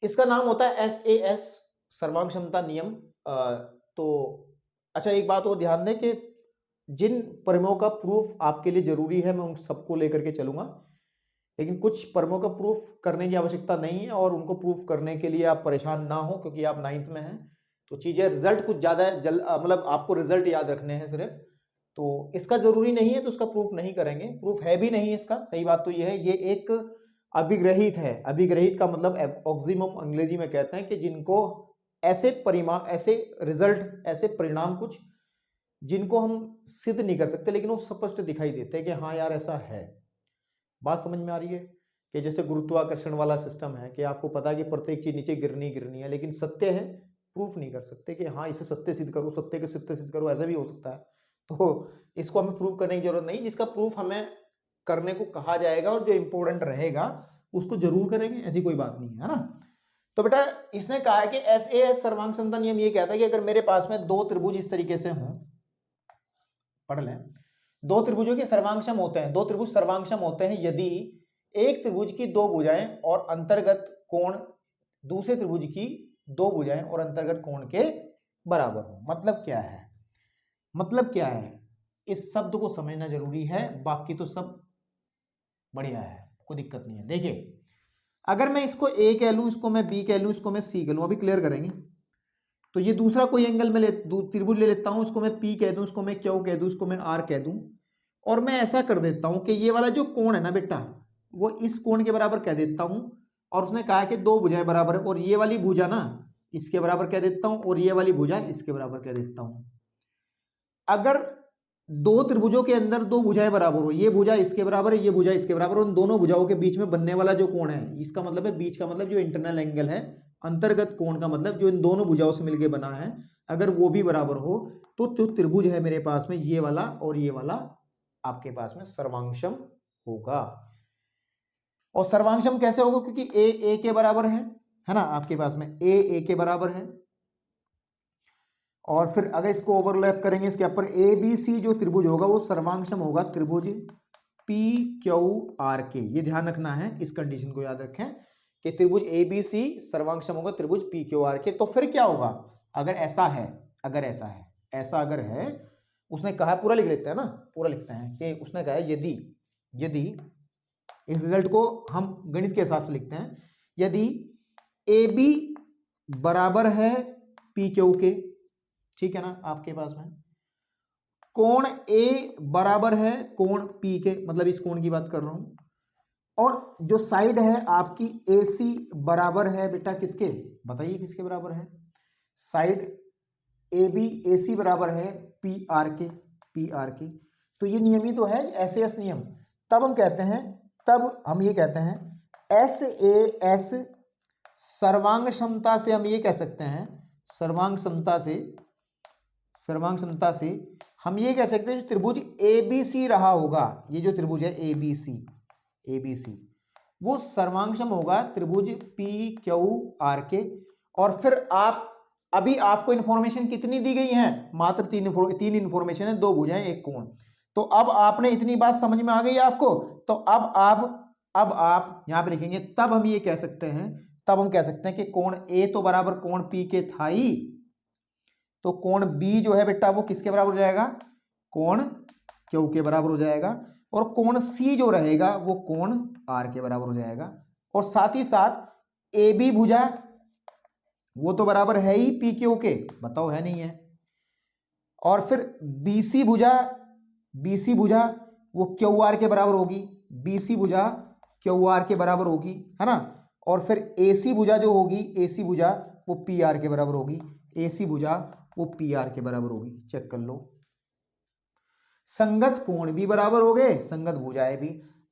इसका नाम होता है SAS, सर्वांग क्षमता नियम। तो अच्छा, एक बात और ध्यान दें कि जिन परिमेयों का प्रूफ आपके लिए जरूरी है मैं उन सबको लेकर के चलूंगा, लेकिन कुछ परिमेयों का प्रूफ करने की आवश्यकता नहीं है, और उनको प्रूफ करने के लिए आप परेशान ना हो, क्योंकि आप 9th में हैं, तो चीजें रिजल्ट कुछ ज्यादा मतलब आपको रिजल्ट याद रखने हैं सिर्फ, तो इसका जरूरी नहीं है, तो उसका प्रूफ नहीं करेंगे, प्रूफ है भी नहीं इसका। सही बात तो ये है, ये एक अभिग्रहित है। अभिग्रहित का मतलब ऑक्सिमम अंग्रेजी में कहते हैं कि जिनको ऐसे परिमाण, ऐसे रिजल्ट, ऐसे परिणाम कुछ जिनको हम सिद्ध नहीं कर सकते, लेकिन वो स्पष्ट दिखाई देते हैं कि हाँ यार ऐसा है। बात समझ में आ रही है? कि जैसे गुरुत्वाकर्षण वाला सिस्टम है कि आपको पता है कि प्रत्येक चीज नीचे गिरनी है, लेकिन सत्य है, प्रूफ नहीं कर सकते कि हाँ इसे सत्य सिद्ध करो, सत्य के सत्य सिद्ध करो, ऐसा भी हो सकता है। तो इसको हमें प्रूफ करने की जरूरत नहीं, जिसका प्रूफ हमें करने को कहा जाएगा और जो इंपॉर्टेंट रहेगा उसको जरूर करेंगे, ऐसी कोई बात नहीं है ना। तो बेटा इसने कहा है कि SAS सर्वांग क्षमता नियम ये कहता है कि अगर मेरे पास में दो त्रिभुज इस तरीके से हों, पढ़ लें, दो त्रिभुजों के सर्वांगक्षम होते हैं, दो त्रिभुज सर्वांगक्षम होते हैं यदि एक त्रिभुज की दो भुजाएं और अंतर्गत कोण दूसरे त्रिभुज की दो भुजाएं और अंतर्गत कोण के बराबर हो। मतलब क्या है, मतलब क्या है, इस शब्द को समझना जरूरी है, बाकी तो सब बढ़िया है, कोई दिक्कत नहीं है। देखिए अगर मैं इसको A कह लूं, इसको मैं B कह लूं, इसको मैं C कह लूं, अभी क्लियर करेंगे। तो ये दूसरा कोई एंगल में त्रिभुज ले लेता हूं, इसको मैं P कह दूं, इसको मैं Q कह दूं, इसको मैं R कह दूं, और मैं ऐसा कर देता हूं कि ये वाला जो कोण है ना बेटा, वो इस कोण के बराबर कह देता हूं, और उसने कहा कि दो भुजाएं बराबर है, और ये वाली भुजा ना इसके बराबर कह देता हूं, और ये वाली भुजा इसके बराबर कह देता हूं। अगर दो त्रिभुजों के अंदर दो भुजाएं बराबर हो, ये भुजा इसके बराबर है, ये भुजा इसके बराबर, उन दोनों भुजाओं के बीच में बनने वाला जो कोण है, इसका मतलब है बीच का मतलब जो इंटरनल एंगल है, अंतर्गत कोण का मतलब जो इन दोनों भुजाओं से मिलकर बना है, अगर वो भी बराबर हो, तो जो त्रिभुज है मेरे पास में ये वाला और ये वाला आपके पास में सर्वांगक्षम होगा। और सर्वांगक्षम कैसे होगा, क्योंकि ए के बराबर है ना, आपके पास में ए के बराबर है, और फिर अगर इसको ओवरलैप करेंगे इसके ऊपर ABC जो त्रिभुज होगा वो सर्वांगक्षम होगा त्रिभुज PQR के। ये ध्यान रखना है, इस कंडीशन को याद रखें कि त्रिभुज ABC सर्वांगक्षम होगा त्रिभुज PQR के। तो फिर क्या होगा, अगर ऐसा है, अगर ऐसा है, ऐसा अगर है, उसने कहा, पूरा लिख लेते हैं ना, पूरा लिखते हैं कि उसने कहा है यदि इस रिजल्ट को हम गणित के हिसाब से लिखते हैं, यदि AB बराबर है PQ के, ठीक है ना, आपके पास में कोण A बराबर है कोण P के, मतलब इस कोण की बात कर रहा हूं, और जो साइड है आपकी AC बराबर है बेटा किसके, बताइए किसके बराबर है, साइड AB AC बराबर है PR के। तो ये नियम ही तो है SAS नियम। तब हम कहते हैं, तब हम ये कहते हैं SAS सर्वांग क्षमता से हम ये कह सकते हैं, सर्वांग क्षमता से हम ये कह सकते हैं जो त्रिभुज ABC रहा होगा, ये जो त्रिभुज है ABC वो सर्वांगक्षम होगा त्रिभुज PQR के। और फिर आप अभी आपको इंफॉर्मेशन कितनी दी गई है, मात्र तीन इंफॉर्मेशन है, दो भुजाएं एक कोण। तो अब आपने इतनी बात समझ में आ गई आपको, तो अब आप यहां पे लिखेंगे, तब हम ये कह सकते हैं, तब हम कह सकते हैं कि कोण A तो बराबर कोण P के था ही, तो कोण B जो है बेटा वो किसके बराबर हो जाएगा, कोण Q के बराबर हो जाएगा, और कोण C जो रहेगा वो कोण R के बराबर हो जाएगा। और साथ ही साथ AB भुजा वो तो बराबर है ही PQ के, बताओ है नहीं है, और फिर BC भुजा वो QR के बराबर होगी, BC भुजा QR के बराबर होगी, है ना, और फिर AC भुजा जो होगी, AC भुजा वो PR के बराबर होगी, AC भुजा वो PR के बराबर होगी। चेक कर लो, संगत कोण भी बराबर हो गए, संगत भुजाएं भी।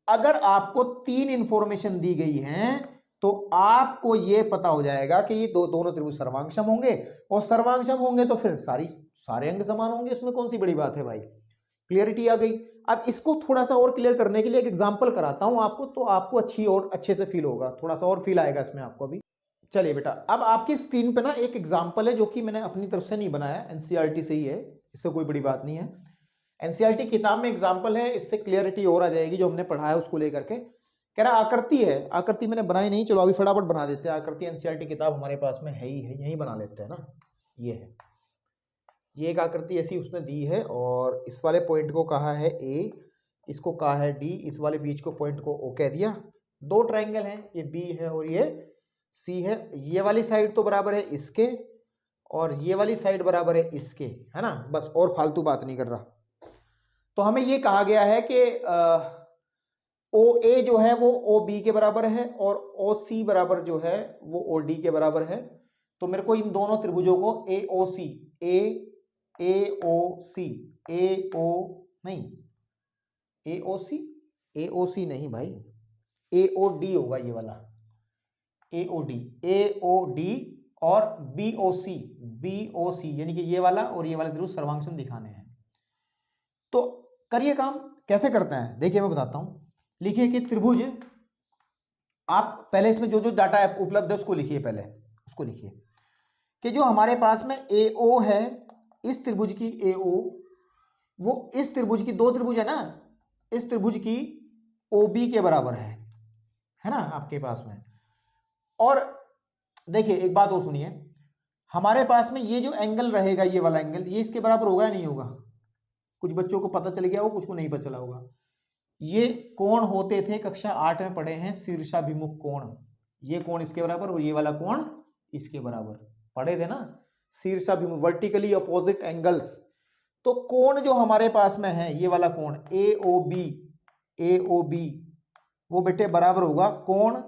अगर आपको तीन इंफॉर्मेशन दी गई हैं तो आपको यह पता हो जाएगा कि ये दोनों त्रिभुज सर्वांगक्षम होंगे, और सर्वांगक्षम होंगे तो फिर सारे अंग समान होंगे, इसमें कौन सी बड़ी बात है भाई, क्लियरिटी आ गई। अब इसको थोड़ा सा और क्लियर करने के लिए एक एग्जांपल कराता हूं आपको, तो आपको अच्छी और अच्छे से फील होगा, थोड़ा सा और फील आएगा इसमें आपको। अभी चलिए बेटा, अब आपकी स्क्रीन पे ना एक एग्जाम्पल है जो कि मैंने अपनी तरफ से नहीं बनाया, एनसीईआरटी से ही है, इससे कोई बड़ी बात नहीं है। एनसीईआरटी किताब में एग्जाम्पल है, इससे क्लियरिटी और आ जाएगी जो हमने पढ़ा है उसको लेकर के। कह रहा आकृति है, आकृति मैंने बनाई नहीं, चलो अभी फटाफट बना देते हैं। आकृति एनसीईआरटी किताब हमारे पास में है ही है, यही बना लेते हैं ना। ये है, ये एक आकृति ऐसी उसने दी है और इस वाले पॉइंट को कहा है ए, इसको कहा है डी, इस वाले बीच को पॉइंट को ओ कह दिया। दो ट्राइंगल हैं, ये बी है और ये सी है। ये वाली साइड तो बराबर है इसके और ये वाली साइड बराबर है इसके, है ना, बस और फालतू बात नहीं कर रहा। तो हमें ये कहा गया है कि ओ ए जो है वो ओ बी के बराबर है और ओ सी बराबर जो है वो ओ डी के बराबर है। तो मेरे को इन दोनों त्रिभुजों को ए ओ सी, ए ओ सी, ए ओ नहीं, ए ओ सी नहीं भाई, ए ओ डी होगा ये वाला, ए ओ डी और बी ओ सी, यानी कि ये वाला और ये वाला त्रिभुज सर्वांग दिखाने हैं। तो करिए काम, कैसे करते हैं देखिए मैं बताता हूं। लिखिए कि त्रिभुज, आप पहले इसमें जो जो डाटा उपलब्ध है उसको लिखिए, पहले उसको लिखिए कि जो हमारे पास में ए ओ है, इस त्रिभुज की ए ओ, वो इस त्रिभुज की, दो त्रिभुज है ना, इस त्रिभुज की ओ बी के बराबर है ना आपके पास में। और देखिए एक बात और सुनिए, हमारे पास में ये जो एंगल रहेगा, ये वाला एंगल, ये इसके बराबर होगा या नहीं होगा? कुछ बच्चों को पता चल गया हो, कुछ को नहीं पता चला होगा। ये कोण होते थे, कक्षा 8 में पढ़े हैं, शीर्षाभिमुख कोण। ये कोण इसके बराबर और ये वाला कोण इसके बराबर, पढ़े थे ना, शीर्षाभिमुख, वर्टिकली अपोजिट एंगल्स। तो कोण जो हमारे पास में है, ये वाला कोण ए ओ बी, वो बेटे बराबर होगा कोण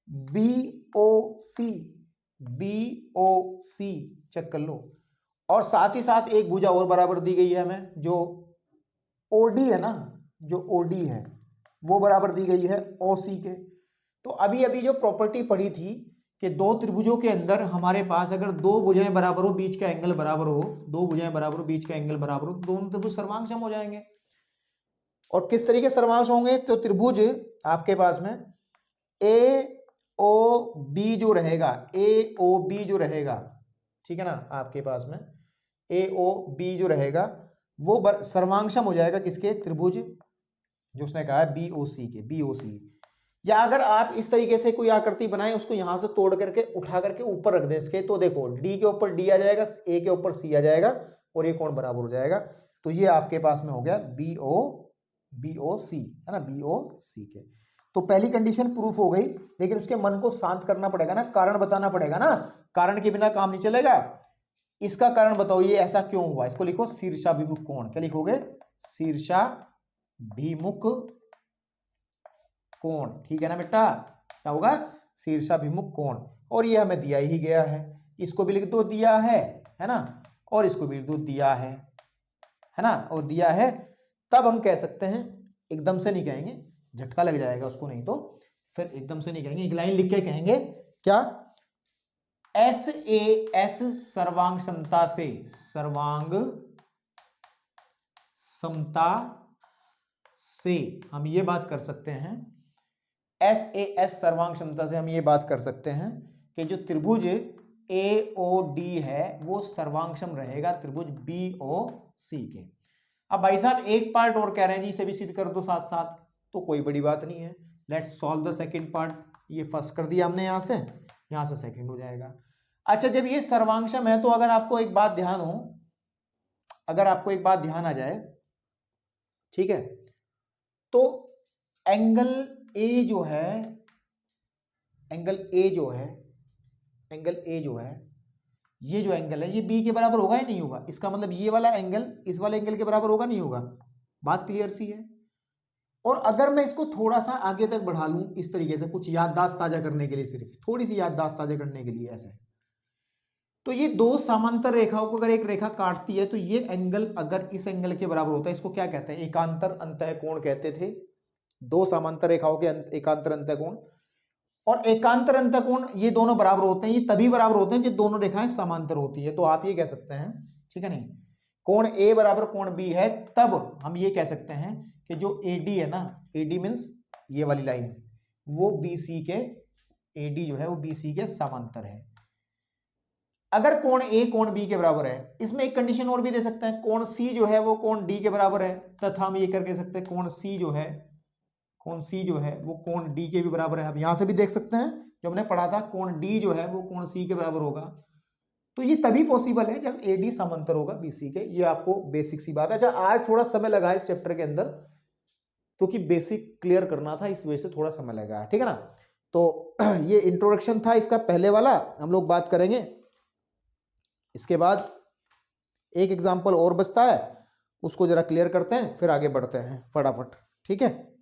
बी ओ सी, चेक कर लो। और साथ ही साथ एक भुजा और बराबर दी गई है हमें, जो ओडी है ना, जो ओडी है वो बराबर दी गई है ओसी के। तो अभी अभी जो प्रॉपर्टी पढ़ी थी कि दो त्रिभुजों के अंदर हमारे पास अगर दो भुजाएं बराबर हो, बीच का एंगल बराबर हो, दो भुजाएं बराबर हो, बीच का एंगल बराबर हो, तो दोनों त्रिभुज सर्वांगसम हो जाएंगे। और किस तरीके से सर्वांश होंगे? तो त्रिभुज आपके पास में ए ओ बी जो रहेगा, ए ओ बी जो रहेगा, ठीक है ना, आपके पास में ए ओ बी जो रहेगा वो सर्वांगसम हो जाएगा किसके? त्रिभुज जो उसने कहा है बी ओ सी के, बी ओ सी। या अगर आप इस तरीके से कोई आकृति बनाए, उसको यहां से तोड़ करके उठा करके ऊपर रख दें इसके, तो देखो डी के ऊपर डी आ जाएगा, ए के ऊपर सी आ जाएगा और ये कोण बराबर हो जाएगा। तो ये आपके पास में हो गया बी ओ सी, है ना, बी ओ सी के। तो पहली कंडीशन प्रूफ हो गई, लेकिन उसके मन को शांत करना पड़ेगा ना, कारण बताना पड़ेगा ना, कारण के बिना काम नहीं चलेगा। इसका कारण बताओ, ये ऐसा क्यों हुआ? इसको लिखो शीर्षाभिमुख कोण। क्या लिखोगे? शीर्षाभिमुख कोण, ठीक है ना बेटा, क्या होगा? शीर्षाभिमुख कोण। और ये हमें दिया ही गया है, इसको भी लिख दो दिया है ना, और इसको भी लिख दो दिया है ना, और दिया है। तब हम कह सकते हैं, एकदम से नहीं कहेंगे, झटका लग जाएगा उसको, नहीं तो फिर एकदम से नहीं कहेंगे, एक लाइन लिख के कहेंगे क्या? एस ए एस सर्वांग समता से, सर्वांग समता से हम ये बात कर सकते हैं, एस ए एस सर्वांग क्षमता से हम ये बात कर सकते हैं कि जो त्रिभुज ए ओ डी है वो सर्वांगसम रहेगा त्रिभुज बी ओ सी के। अब भाई साहब एक पार्ट और कह रहे हैं जी, इसे भी सिद्ध कर दो साथ साथ, तो कोई बड़ी बात नहीं है। Let's solve the second part. ये फर्स्ट कर दिया हमने, यहां से सेकंड हो जाएगा। अच्छा, जब ये सर्वांगसम है तो अगर आपको एक बात ध्यान हो, अगर आपको एक बात ध्यान आ जाए, ठीक है, तो एंगल ए जो है, एंगल ए जो है, ये जो एंगल है ये बी के बराबर होगा या नहीं होगा? इसका मतलब ये वाला एंगल इस वाले एंगल के बराबर होगा नहीं होगा? बात क्लियर सी है। और अगर मैं इसको थोड़ा सा आगे तक बढ़ा लूं इस तरीके से, कुछ याददाश्त ताजा करने के लिए, सिर्फ थोड़ी सी याददाश्त ताजा करने के लिए ऐसे, तो ये दो समांतर रेखाओं को अगर एक रेखा काटती है तो ये एंगल अगर इस एंगल के बराबर होता है, इसको क्या कहते हैं? एकांतर अंतःकोण कहते थे। दो समांतर रेखाओं के एकांतर अंतःकोण, और एकांतर अंतःकोण ये दोनों बराबर होते हैं, ये तभी बराबर होते हैं जब दोनों रेखाएं समांतर होती है। तो आप ये कह सकते हैं, ठीक है नहीं, कोण ए बराबर कोण बी है, तब हम ये कह सकते हैं कि जो एडी है ना, एडी मीन्स ये वाली लाइन, वो बी सी के AD जो है वो BC के समांतर है। अगर कोण A कोण B के बराबर है, इसमें एक कंडीशन और भी दे सकते हैं, कोण C जो है वो कोण D के बराबर है, तथा हम ये करके सकते हैं कोण C जो है वो कोण D के भी बराबर है। अब यहां से भी देख सकते हैं, जो हमने पढ़ा था कोण D जो है वो कोण C के बराबर होगा। तो ये तभी पॉसिबल है जब AD समांतर होगा BC के। ये आपको बेसिक सी बात है। अच्छा, आज थोड़ा समय लगा इस चैप्टर के अंदर, क्योंकि बेसिक क्लियर करना था, इस वजह से थोड़ा समय लगा, ठीक है ना। तो ये इंट्रोडक्शन था इसका पहले वाला, हम लोग बात करेंगे। इसके बाद एक एग्जाम्पल और बचता है, उसको जरा क्लियर करते हैं, फिर आगे बढ़ते हैं फटाफट, ठीक है।